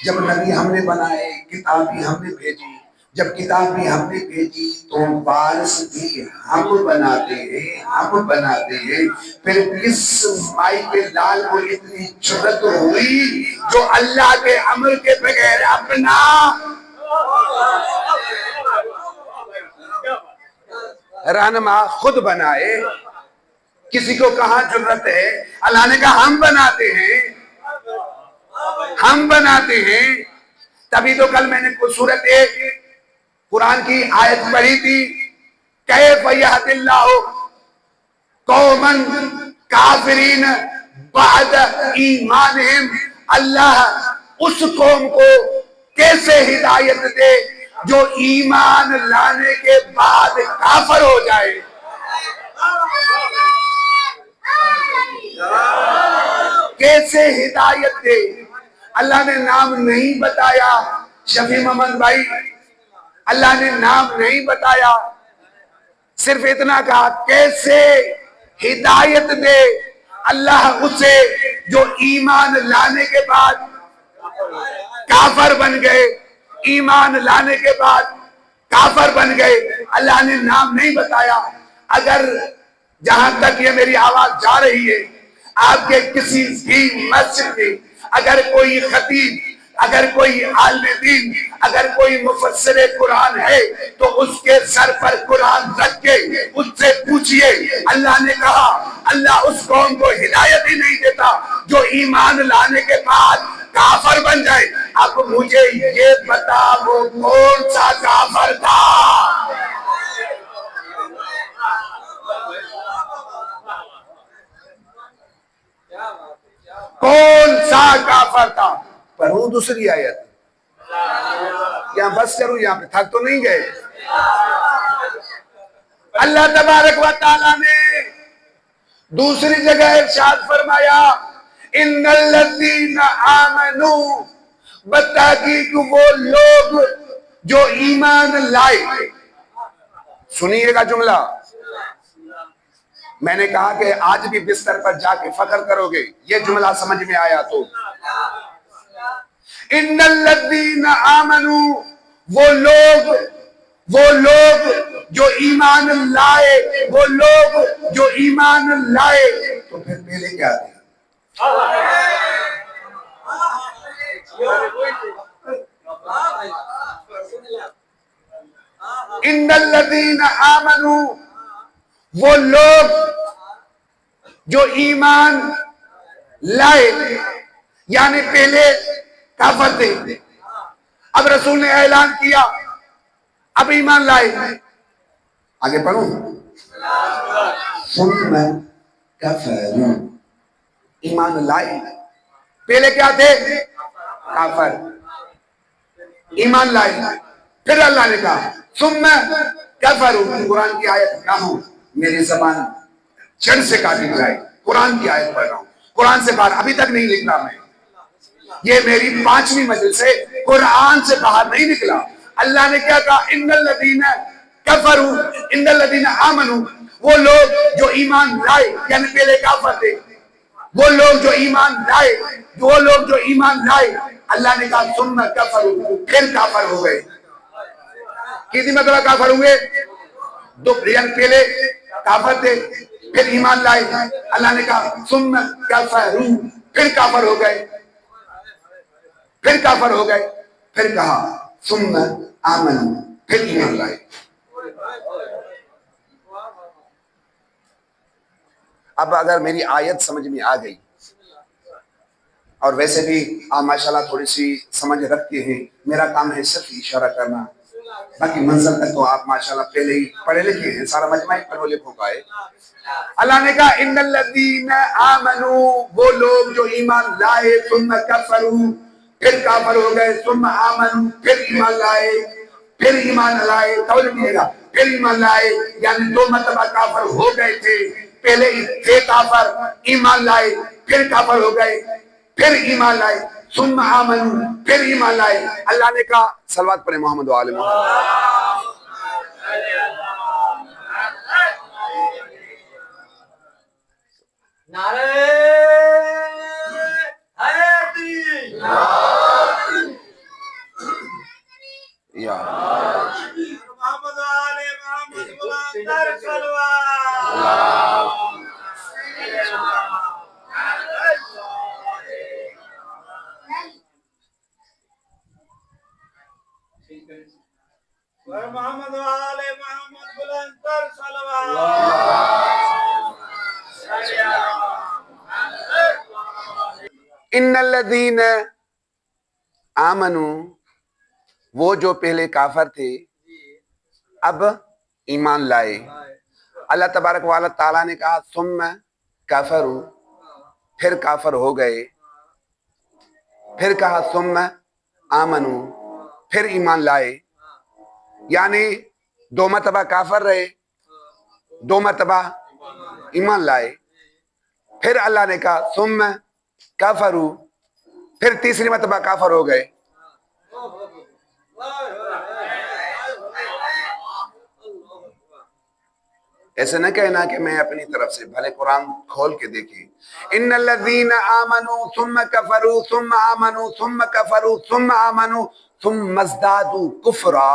جب نبی ہم نے بنائے، کتاب بھی ہم نے بھیجی، جب کتاب بھی ہم نے بھیجی تو وارث بھی ہم بناتے ہیں، پھر کس مائی کے لال کو اتنی جرأت ہوئی جو اللہ کے امر کے بغیر اپنا رہنما خود بنائے؟ کسی کو کہاں جرأت ہے؟ اللہ نے کہا ہم بناتے ہیں، تبھی تو کل میں نے سورۃ قرآن کی آیت پڑھی تھی، کیف یہدی اللہ قوما کافرین بعد ایمانہم، اللہ اس قوم کو کیسے ہدایت دے جو ایمان لانے کے بعد کافر ہو جائے۔ کیسے ہدایت دے؟ اللہ نے نام نہیں بتایا شفیع محمد بھائی، اللہ نے نام نہیں بتایا، صرف اتنا کہا کیسے ہدایت دے اللہ اسے جو ایمان لانے کے بعد کافر بن گئے، ایمان لانے کے بعد کافر بن گئے، اللہ نے نام نہیں بتایا۔ اگر جہاں تک یہ میری آواز جا رہی ہے، آپ کے کسی بھی مسجد میں اگر کوئی خطیب، اگر کوئی عالم دین، اگر کوئی مفسر قرآن ہے تو اس کے سر پر قرآن رکھ کے اس سے پوچھئے، اللہ نے کہا اللہ اس قوم کو ہدایت ہی نہیں دیتا جو ایمان لانے کے بعد کافر بن جائے۔ اب مجھے یہ بتا وہ کون سا کافر تھا؟ کون سا کافر تھا؟ پڑھوں دوسری آیت، یہاں بس کروں، یہاں پہ تھک تو نہیں گئے؟ اللہ تبارک و تعالیٰ نے دوسری جگہ ارشاد فرمایا ان الذین آمنوا، بتحقیق وہ لوگ جو ایمان لائے. سنیے گا جملہ. میں نے کہا کہ آج بھی بستر پر جا کے فخر کرو گے یہ جملہ سمجھ میں آیا تو. ان الذین آمنوا، وہ لوگ جو ایمان لائے، وہ لوگ جو ایمان لائے. تو پھر پہلے کیا تھے؟ ان الذین آمنوا، وہ لوگ جو ایمان لائے، یعنی پہلے کافر تھے، اب رسول نے اعلان کیا اب ایمان لائے. آگے پڑھوں. ثم کفروا، ایمان لائے. پہلے کیا تھے؟ کافر. ایمان لائے. پھر اللہ نے کہا ثم کفروا. قرآن کی آیت کہاں ہوں، میری زبان جڑ سے کاٹی جائے. قرآن کی آیت پڑھ رہا ہوں، قرآن سے باہر ابھی تک نہیں نکلا میں. یہ میری 5ویں مجلس ہے، قرآن سے باہر نہیں نکلا. اللہ نے کیا کہا؟ ان الذین کفروا ان الذین آمنوا، وہ لوگ جو ایمان لائے، یعنی پہلے کافر تھے، وہ لوگ جو ایمان لائے، وہ لوگ جو ایمان لائے. اللہ نے کہا ثم کفروا، پھر کافر ہو گئے. کتنی مرتبہ کافر ہوئے؟ دو. یعنی پہلے کافر تھے پھر ایمان لائے. اللہ نے کہا ثم کفروا، پھر کافر ہو گئے. پھر کافر ہو گئے. پھر کہا ثم آمنوا، پھر ایمان لائے. اب اگر میری آیت سمجھ میں آ گئی، اور ویسے بھی آپ ماشاءاللہ تھوڑی سی سمجھ رکھتے ہیں، میرا کام ہے صرف اشارہ کرنا، باقی منزل تک تو آپ ماشاءاللہ پہلے ہی پڑھے لکھے ہیں، سارا مجمع پڑھے لکھوں کا ہے. اللہ نے کہا ان الذین آمنوا، وہ لوگ جو ایمان لائے، ثم کفروا، پھر کافر ہو گئے، ثم آمنوا، پھر ایمان لائے. پھر ایمان لائے، توجہ کیجیے گا، پھر ایمان لائے یعنی 2 مرتبہ کافر ہو گئے تھے. پہلے تھے کافر، ایمان لائے، پھر کافر ہو گئے، پھر ایمان لائے. ثم آمنوا، پھر ایمان لائے. اللہ نے کہا صلوات پڑھیں محمد و آل محمد. یا محمد علی محمد بلند صلوات. محمد علی محمد بلند صلوات. ان الذین آمنوا، وہ جو پہلے کافر تھے اب ایمان لائے. اللہ تبارک و تعالیٰ نے کہا ثم کفروا، پھر کافر ہو گئے. پھر کہا ثم آمنوا، پھر ایمان لائے. یعنی 2 مرتبہ کافر رہے، 2 مرتبہ ایمان لائے. پھر اللہ نے کہا ثم کفروا، پھر تیسری مرتبہ کافر ہو گئے. ایسے نہ کہنا کہ میں اپنی طرف سے، بھلے قرآن کھول کے دیکھیں. ان الذین آمنوا ثم کفروا ثم آمنوا ثم کفروا ثم آمنوا ثم ازدادوا کفرا.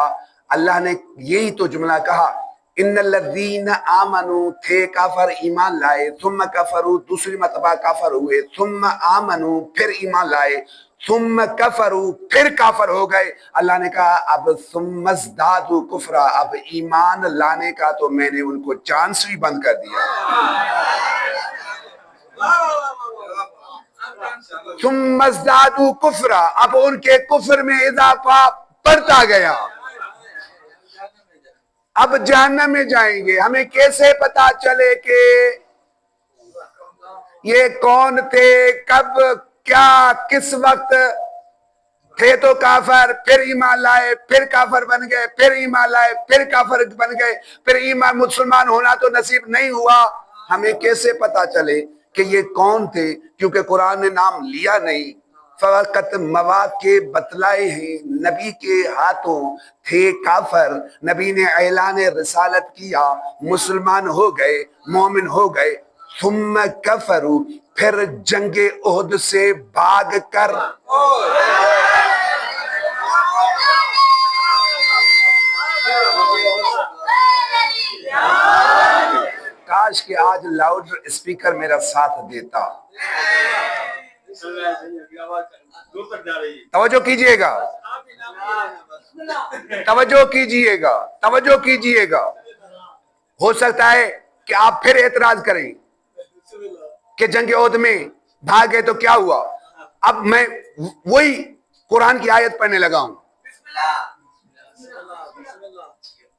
اللہ نے یہی تو جملہ کہا، ان الذین آمنوا، تھے کافر ایمان لائے، ثم کفروا دوسری مرتبہ کافر ہوئے، ثم آمنوا پھر ایمان لائے، ثم کفروا پھر کافر ہو گئے. اللہ نے کہا اب ثم ازدادوا کفرا، اب ایمان لانے کا تو میں نے ان کو چانس بھی بند کر دیا. ثم ازدادوا کفرا، اب ان کے کفر میں اضافہ بڑھتا گیا. اب جہنم میں جائیں گے. ہمیں کیسے پتا چلے کہ یہ کون تھے، کب، کیا، کس وقت تھے؟ تو کافر، پھر ایمان لائے، پھر کافر بن گئے، پھر ایمان لائے، پھر کافر بن گئے، پھر ایمان مسلمان ہونا تو نصیب نہیں ہوا. ہمیں کیسے پتا چلے کہ یہ کون تھے؟ کیونکہ قرآن نے نام لیا نہیں، فقط مواقع بتلائے ہیں۔ نبی کے ہاتھوں تھے کافر، نبی نے اعلان رسالت کیا، مسلمان ہو گئے، مومن ہو گئے، ثم کفروا، پھر جنگ احد سے بھاگ کر کاش کہ آج لاؤڈ اسپیکر میرا ساتھ دیتا۔ توجہ کیجئے گا، توجہ کیجئے گا، توجہ کیجئے گا۔ ہو سکتا ہے کہ آپ پھر اعتراض کریں کہ جنگ احد میں بھاگے تو کیا ہوا؟ اب میں وہی قرآن کی آیت پڑھنے لگا ہوں۔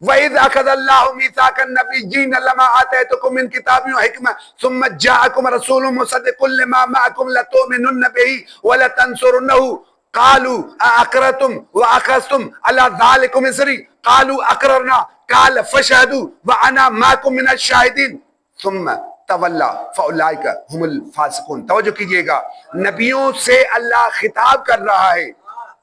وَإِذْ أَخَذَ اللَّهُ مِيثَاقَ النَّبِيِّينَ لَمَا آتَيْتُكُم مِّن كِتَابٍ وَحِكْمَةٍ ثُمَّ جَاءَكُمْ رَسُولٌ مُصَدِّقٌ لِّمَا مَعَكُمْ لَتُؤْمِنُنَّ بِهِ وَلَتَنصُرُنَّهُ قَالُوا أَأَقْرَرْتُمْ وَأَخَذْتُمْ عَلَىٰ ذَٰلِكُمْ إِصْرِي قَالُوا أَقْرَرْنَا قَالَ فَاشْهَدُوا وَأَنَا مَعَكُم مِّنَ الشَّاهِدِينَ ثُمَّ تَوَلَّىٰ فَأُولَٰئِكَ هُمُ الْفَاسِقُونَ۔ توجہ کیجئے گا، نبیوں سے اللہ خطاب کر رہا ہے،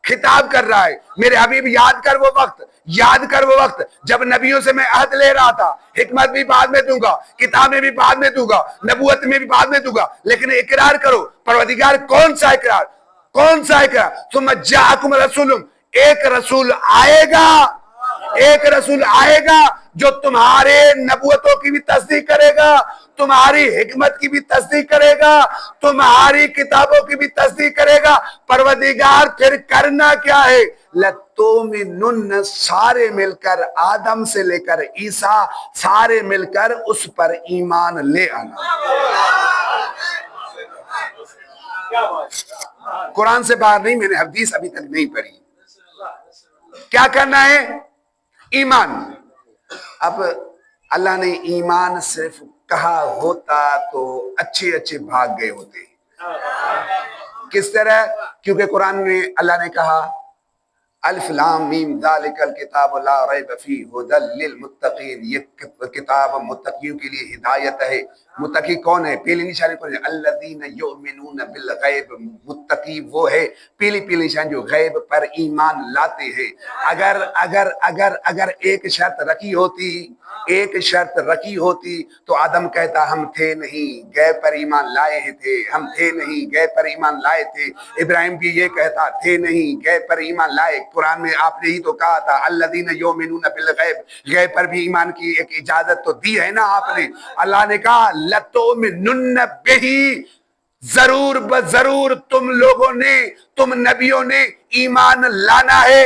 خطاب کر رہا ہے۔ میرے حبیب یاد کر وہ وقت، یاد کر وہ وقت جب نبیوں سے میں عہد لے رہا تھا، حکمت بھی بعد میں دوں گا، کتابیں بھی بعد میں دوں گا، نبوت میں بھی بعد میں دوں گا، لیکن اقرار کرو پروردگار کون سا اقرار، کون سا اقرار؟ ثم جاءکم رسول، ایک رسول آئے گا، ایک رسول آئے گا جو تمہارے نبوتوں کی بھی تصدیق کرے گا، تمہاری حکمت کی بھی تصدیق کرے گا، تمہاری کتابوں کی بھی تصدیق کرے گا۔ پروردگار پھر کرنا کیا ہے؟ لَتُؤْمِنُنَّ، سارے مل کر، آدم سے لے کر عیسیٰ، سارے مل کر اس پر ایمان لے آنا۔ قرآن سے باہر نہیں، میں نے حدیث ابھی تک نہیں پڑھی۔ کیا کرنا ہے؟ ایمان۔ اب اللہ نے ایمان صرف کہا ہوتا تو اچھے اچھے بھاگ گئے ہوتے۔ کس طرح؟ کیونکہ قرآن میں اللہ نے کہا الف لام میم ذالک الکتاب لا ریب فیہ ھدی للمتقین، یہ کتاب متقیوں کے لیے ہدایت ہے۔ متقی کون ہے؟ پہلی نشانی کون ہے؟ الذین یؤمنون بالغیب، متقی وہ ہے پہلی نشانی جو غیب پر ایمان لاتے ہیں۔ اگر ایک شرط رکھی ہوتی، ایک شرط رکھی ہوتی تو آدم کہتا ہم تھے نہیں، غیب پر ایمان لائے تھے، ہم تھے نہیں، غیب پر ایمان لائے تھے۔ ابراہیم بھی یہ کہتا تھے نہیں، غیب پر ایمان لائے۔ قرآن میں آپ نے ہی تو کہا تھا الذین یؤمنون بالغیب، غیب پر بھی ایمان کی ایک اجازت تو دی ہے نا آپ نے۔ اللہ نے کہا لَتُؤْمِنُنَّ بِهِ، ضرور بضرور تم لوگوں نے، تم نبیوں نے ایمان لانا ہے۔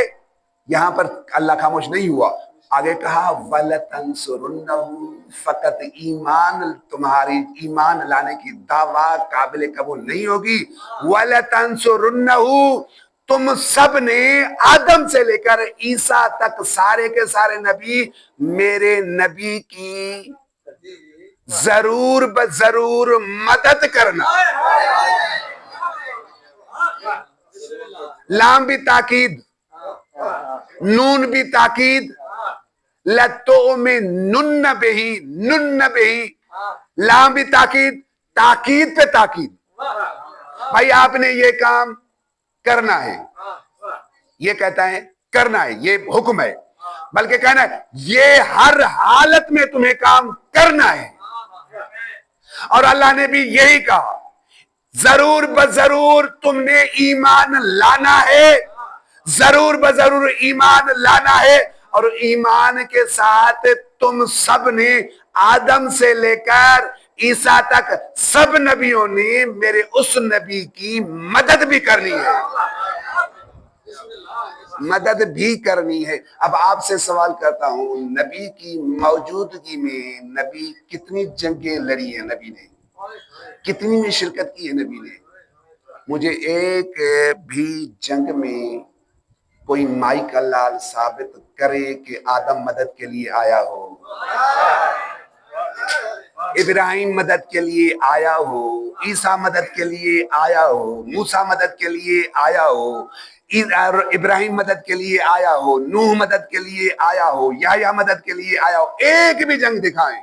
یہاں پر اللہ خاموش نہیں ہوا، آگے کہا وَلَتَنْصُرُنَّهُ، فقط ایمان، تمہاری ایمان لانے کی دعویٰ قابل قبول نہیں ہوگی۔ وَلَتَنْصُرُنَّهُ، تم سب نے آدم سے لے کر عیسیٰ تک سارے کے سارے نبی میرے نبی کی ضرور بضرور مدد کرنا۔ لام بھی تاکید، نون بھی تاکید، لَتُؤْمِنُنَّ بِهِ، نُنَّ بِهِ، لام بھی تاکید، تاکید پہ تاکید۔ بھائی آپ نے یہ کام کرنا ہے، یہ کہتا ہے کرنا ہے، یہ حکم ہے، بلکہ کہنا ہے یہ ہر حالت میں تمہیں کام کرنا ہے۔ اور اللہ نے بھی یہی کہا ضرور بضرور تم نے ایمان لانا ہے، ضرور بضرور ایمان لانا ہے۔ اور ایمان کے ساتھ تم سب نے آدم سے لے کر عیسیٰ تک سب نبیوں نے میرے اس نبی کی مدد بھی کرنی ہے، مدد بھی کرنی ہے۔ اب آپ سے سوال کرتا ہوں، نبی کی موجودگی میں نبی کتنی جنگیں لڑی ہیں؟ نبی نے کتنی میں شرکت کی ہے؟ نبی نے مجھے ایک بھی جنگ میں کوئی مائی کا لال ثابت کرے کہ آدم مدد کے لیے آیا ہو، ابراہیم مدد کے لیے آیا ہو، عیسیٰ مدد کے لیے آیا ہو، موسیٰ مدد کے لیے آیا ہو، ابراہیم مدد کے لیے آیا ہو، نوح مدد کے لیے آیا ہو، یحییٰ مدد کے لیے آیا ہو۔ ایک بھی جنگ دکھائیں،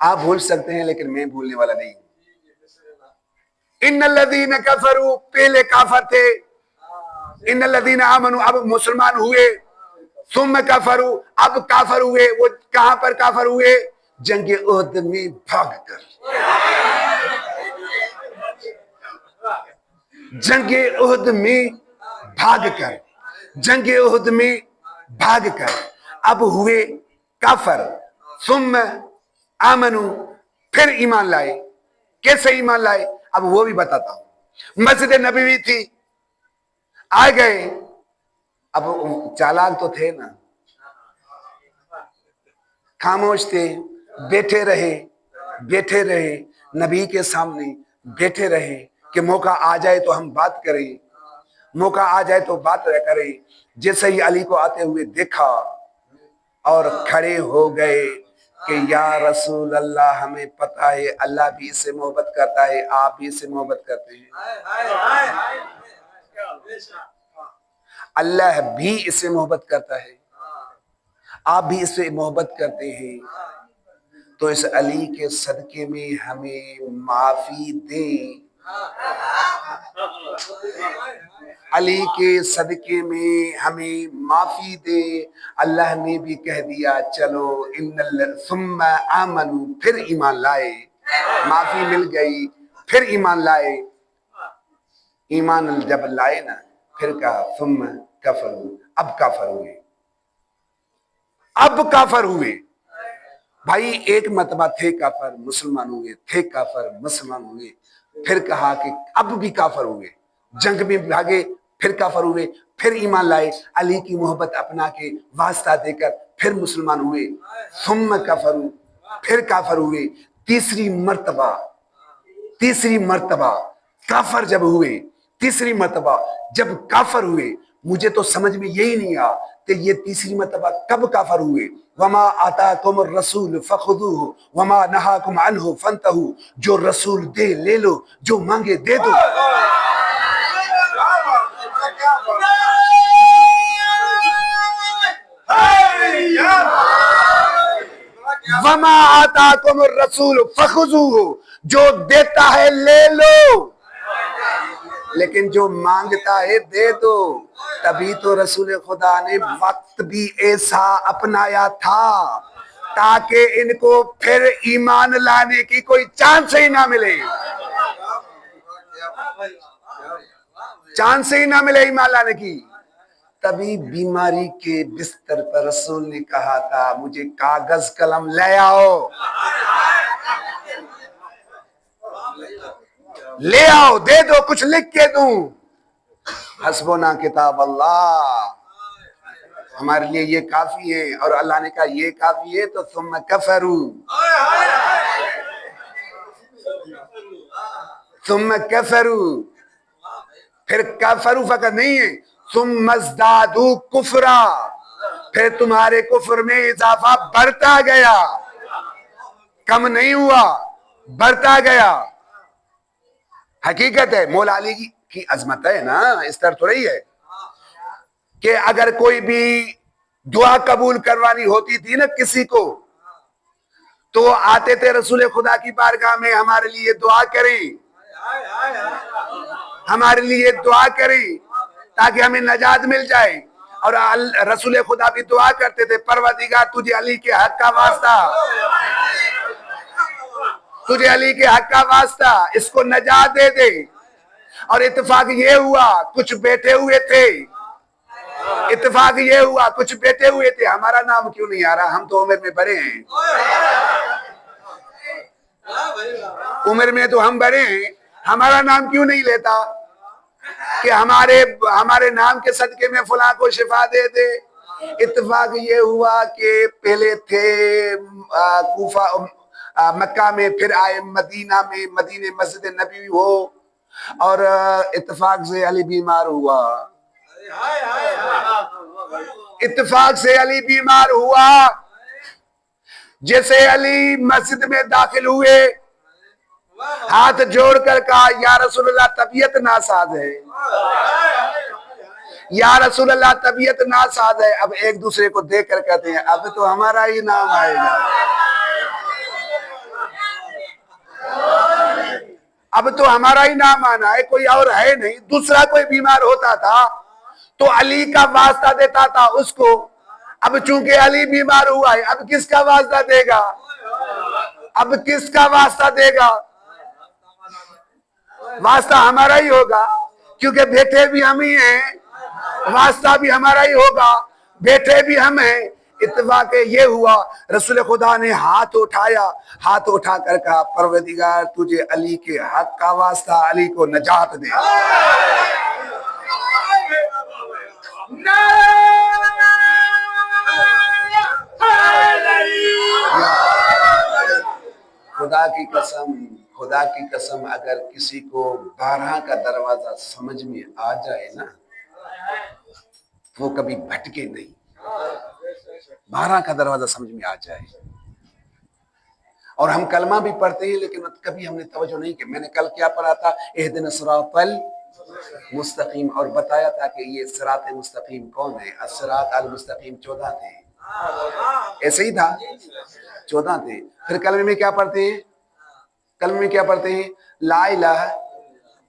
آپ بھول سکتے ہیں لیکن میں بھولنے والا نہیں ہوں. ان الذین کفروا پہلے کافر تھے, ان الذین آمنوا اب مسلمان ہوئے, ثم کفروا اب کافر ہوئے. وہ کہاں پر کافر ہوئے؟ جنگ احد میں بھاگ کر. جنگ احد میں بھاگ کر, جنگ احد میں بھاگ کر اب ہوئے کافر. ثم آمنوا پھر ایمان لائے. کیسے ایمان لائے اب وہ بھی بتاتا ہوں. مسجد نبوی تھی, آ گئے. اب چالاک تو تھے نا, خاموش تھے, بیٹھے رہے نبی کے سامنے بیٹھے رہے کہ موقع آ جائے تو ہم بات کریں, موقع آ جائے تو بات کریں. جیسے ہی علی کو آتے ہوئے دیکھا اور کھڑے ہو گئے کہ یا رسول اللہ ہمیں پتہ ہے اللہ بھی اس سے محبت کرتا ہے, آپ بھی اس سے محبت کرتے ہیں, اللہ بھی اس سے محبت کرتا ہے, آپ بھی اس سے محبت کرتے ہیں, تو اس علی کے صدقے میں ہمیں معافی دیں. علی کے صدقے میں ہمیں معافی دے. اللہ نے بھی کہہ دیا چلو ثم آمنوا پھر ایمان لائے, معافی مل گئی پھر ایمان لائے. ایمان جب لائے نا پھر کہا ثم کفروا اب کافر ہوئے, اب کافر ہوئے. بھائی ایک مرتبہ تھے کافر مسلمان ہوئے, تھے کافر مسلمان ہوئے, پھر کہا کہ اب بھی کافر ہوئے, جنگ میں بھاگے پھر کافر ہوئے, پھر ایمان لائے, علی کی محبت اپنا کے واسطہ دے کر پھر مسلمان ہوئے. ثم کفروا پھر کافر ہوئے. تیسری مرتبہ کافر جب ہوئے, تیسری مرتبہ جب کافر ہوئے, مجھے تو سمجھ میں یہی نہیں آیا کہ یہ تیسری مرتبہ کب کافر ہوئے. وما آتاکم الرسول فخذوہ وما نہاکم عنہ فانتہوا, جو رسول دے لے لو, جو مانگے دے دو. وما آتاکم الرسول فخذوہ, جو دیتا ہے لے لو, لیکن جو مانگتا ہے دے دو. تبھی تو رسول خدا نے وقت بھی ایسا اپنایا تھا تاکہ ان کو پھر ایمان لانے کی کوئی چانس ہی نہ ملے, چانس ہی نہ ملے ایمان لانے کی. تبھی بیماری کے بستر پر رسول نے کہا تھا مجھے کاغذ قلم لے آؤ, لے آؤ, دے دو, کچھ لکھ کے دوں. حسبنا کتاب اللہ, ہمارے لیے یہ کافی ہے. اور اللہ نے کہا یہ کافی ہے تو ثم کفروا, ثم کفروا پھر کفروا فقط نہیں ہے, ثم ازدادوا کفرا, پھر تمہارے کفر میں اضافہ بڑھتا گیا, کم نہیں ہوا, بڑھتا گیا. حقیقت ہے, مولا علی کی عظمت ہے نا, اس طرح تو رہی ہے کہ اگر کوئی بھی دعا قبول کروانی ہوتی تھی نا کسی کو, تو آتے تھے رسول خدا کی بارگاہ میں ہمارے لیے دعا کریں, ہمارے لیے دعا کریں تاکہ ہمیں نجات مل جائے. اور رسول خدا بھی دعا کرتے تھے پروردگار تجھے علی کے حق کا واسطہ, تجھے علی کے حق کا واسطہ اس کو نجات دے دے. اور اتفاق یہ ہوا کچھ بیٹھے ہوئے تھے, اتفاق یہ ہوا کچھ بیٹھے ہوئے تھے. ہمارا نام کیوں نہیں آ رہا, ہم تو عمر میں بڑے ہیں, عمر میں تو ہم بڑے ہیں, ہمارا نام کیوں نہیں لیتا کہ ہمارے نام کے صدقے میں فلاں کو شفا دے دے. اتفاق یہ ہوا کہ پہلے تھے کوفہ مکہ میں, پھر آئے مدینہ میں, مدینے مسجد نبوی ہو, اور اتفاق سے علی بیمار ہوا, اتفاق سے علی بیمار ہوا. جیسے علی مسجد میں داخل ہوئے ہاتھ جوڑ کر کہا یا رسول اللہ طبیعت ناساز ہے, یا رسول اللہ طبیعت ناساز ہے. اب ایک دوسرے کو دیکھ کر کہتے ہیں اب تو ہمارا ہی نام آئے گا, اب تو ہمارا ہی نام آنا ہے, کوئی اور ہے نہیں. دوسرا کوئی بیمار ہوتا تھا تو علی کا واسطہ دیتا تھا اس کو. اب چونکہ علی بیمار ہوا ہے, اب کس کا واسطہ دے گا؟ اب کس کا واسطہ دے گا؟ واسطہ ہمارا ہی ہوگا, کیونکہ بیٹے بھی ہم ہی ہیں, واسطہ بھی ہمارا ہی ہوگا, بیٹے بھی ہم ہیں. اتفاق یہ ہوا, رسول خدا نے ہاتھ اٹھایا, ہاتھ اٹھا کر کہا پروردگار تجھے علی کے حق کا واسطہ, علی کو نجات دے. خدا کی قسم, خدا کی قسم, اگر کسی کو 12 کا دروازہ سمجھ میں آ جائے نا, وہ کبھی بھٹکے نہیں. 12 کا دروازہ سمجھ میں آ جائے. اور ہم کلمہ بھی پڑھتے ہیں لیکن کبھی ہم نے توجہ نہیں کی. میں نے کل کیا پڑھا تھا؟ اہدنا الصراط المستقیم, اور بتایا تھا کہ یہ صراط مستقیم کون ہے؟ الصراط المستقیم 14 تھے, ایسے ہی تھا, 14 تھے. پھر کلمے میں کیا پڑھتے ہیں؟ کلمے میں کیا پڑھتے ہیں؟ لا الہ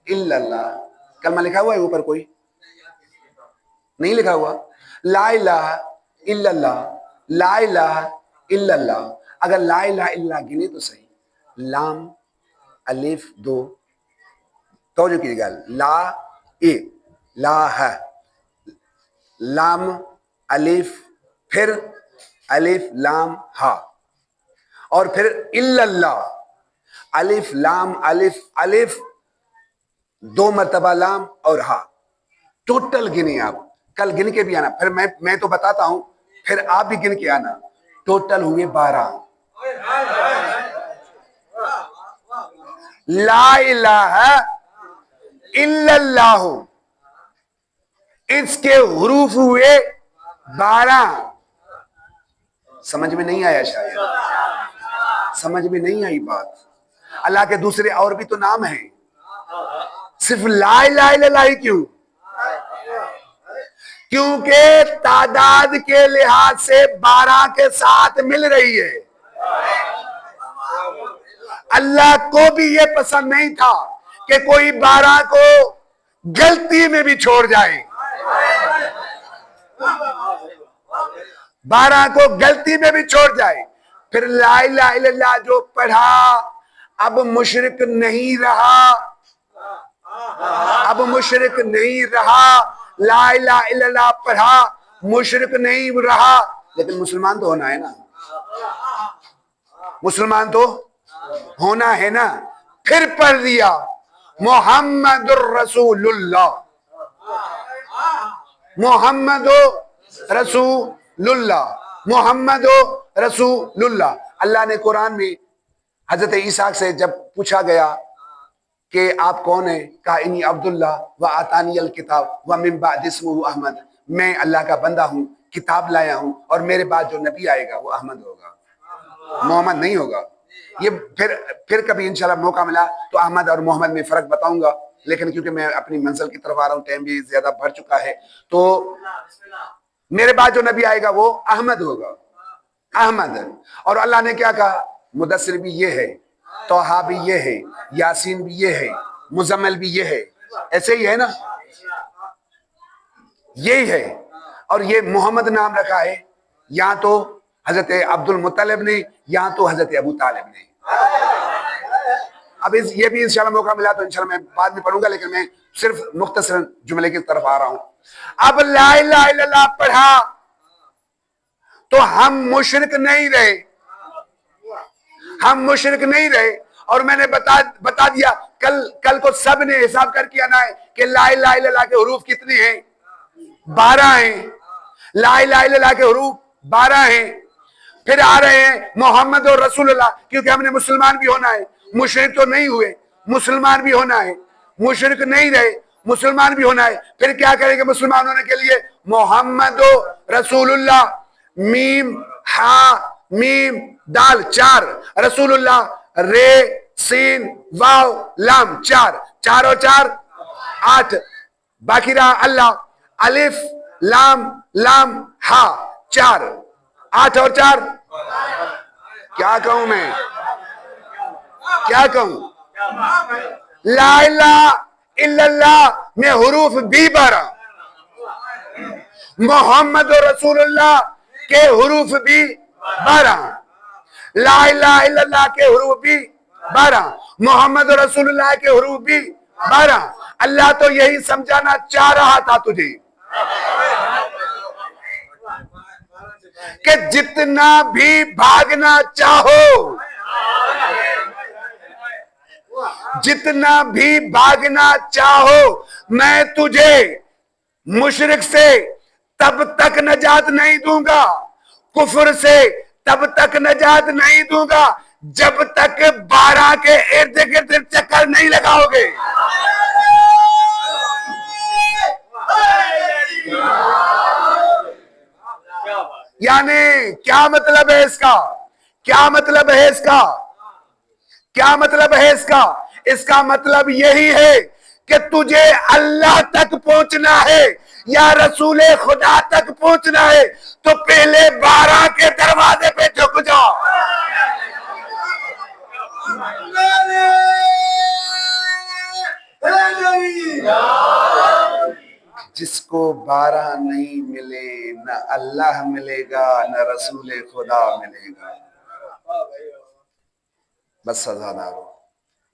الا اللہ. کلمہ لکھا ہوا ہے اوپر؟ کوئی نہیں لکھا ہوا. لا الہ الا اللہ, لا الہ الا اللہ. اگر لا الہ الا اللہ گنے تو صحیح, لام الف دو, توجہ کیجیے گا, لا اے لا ہے, لام الف, پھر الف لام ہا, اور پھر الا اللہ, الف لام الف, الف 2 مرتبہ لام اور ہا. ٹوٹل گنے آپ, کل گن کے بھی آنا, پھر میں تو بتاتا ہوں, پھر آپ بھی گن کے آنا. ٹوٹل ہوئے 12. لا الہ الا اللہ, اس کے حروف ہوئے 12. سمجھ میں نہیں آیا؟ شاید سمجھ میں نہیں آئی بات. اللہ کے دوسرے اور بھی تو نام ہیں, صرف لا الہ الا اللہ ہی کیوں؟ کیونکہ تعداد کے لحاظ سے 12 کے ساتھ مل رہی ہے. اللہ کو بھی یہ پسند نہیں تھا کہ کوئی 12 کو غلطی میں بھی چھوڑ جائے. 12 کو غلطی میں بھی چھوڑ جائے. پھر لا الہ الا اللہ جو پڑھا اب مشرک نہیں رہا, اب مشرک نہیں رہا. لا الہ الا اللہ پڑھا, مشرک نہیں رہا. لیکن مسلمان تو ہونا ہے نا, مسلمان تو ہونا ہے نا. پھر پڑھ دیا محمد الرسول اللہ, محمد رسول اللہ, محمد رسول اللہ. اللہ نے قرآن میں حضرت عیسیٰ سے جب پوچھا گیا کہ آپ کون ہیں, کہا انی عبداللہ و آتانی الکتاب و من بعد اسمہ احمد, میں اللہ کا بندہ ہوں, کتاب لایا ہوں, اور میرے بعد جو نبی آئے گا وہ احمد ہوگا, محمد نہیں ہوگا. یہ پھر کبھی انشاءاللہ موقع ملا تو احمد اور محمد میں فرق بتاؤں گا, لیکن کیونکہ میں اپنی منزل کی طرف آ رہا ہوں, ٹائم بھی زیادہ بڑھ چکا ہے, تو میرے بعد جو نبی آئے گا وہ احمد ہوگا, احمد. اور اللہ نے کیا کہا؟ مدثر بھی یہ ہے, طٰہٰ بھی یہ ہے, یاسین بھی یہ ہے, مزمل بھی یہ ہے. ایسے ہی ہے نا, یہی ہے. اور یہ محمد نام رکھا ہے یا تو حضرت عبد المطلب نے, یا تو حضرت ابو طالب نے. اب یہ بھی انشاءاللہ موقع ملا تو انشاءاللہ میں بعد میں پڑھوں گا, لیکن میں صرف مختصر جملے کی طرف آ رہا ہوں. اب لا الہ الا اللہ پڑھا تو ہم مشرک نہیں رہے, ہم مشرک نہیں رہے. اور میں نے بتا دیا کل کو سب نے حساب کر کے آنا ہے کہ لا الہ الا اللہ کے حروف کتنے ہیں؟ 12 ہیں. لا الہ الا اللہ کے حروف 12 ہیں. پھر آ رہے ہیں محمد اور رسول اللہ, کیونکہ ہم نے مسلمان بھی ہونا ہے, مشرک تو نہیں ہوئے, مسلمان بھی ہونا ہے, مشرک نہیں رہے, مسلمان بھی ہونا ہے. پھر کیا کریں گے مسلمان ہونے کے لیے؟ محمد رسول اللہ, میم ہا میم دال 4, رسول اللہ رے سین واو لام 4, 4 اور 4 8, باقی رہا اللہ, الف لام لام ہا 4, 8 اور 4. کیا کہوں میں, کیا کہوں؟ لا الہ الا اللہ میں حروف بھی 12، محمد رسول اللہ کے حروف بھی 12، لا الہ الا اللہ کے حروف بھی 12، محمد رسول اللہ کے حروف بھی 12۔ اللہ تو یہی سمجھانا چاہ رہا تھا تجھے کہ جتنا بھی بھاگنا چاہو، جتنا بھی بھاگنا چاہو، میں تجھے مشرک سے تب تک نجات نہیں دوں گا، کفر سے تب تک نجات نہیں دوں گا جب تک 12 کے ارد گرد چکر نہیں لگاؤ گے۔ یعنی کیا مطلب ہے اس کا؟ کیا مطلب ہے اس کا؟ کیا مطلب ہے اس کا؟ اس کا مطلب یہی ہے کہ تجھے اللہ تک پہنچنا ہے یا رسول خدا تک پہنچنا ہے تو پہلے 12 کے دروازے پہ جھک جاؤ۔ جس کو 12 نہیں ملے نہ اللہ ملے گا نہ رسول خدا ملے گا۔ بس سزا دارو۔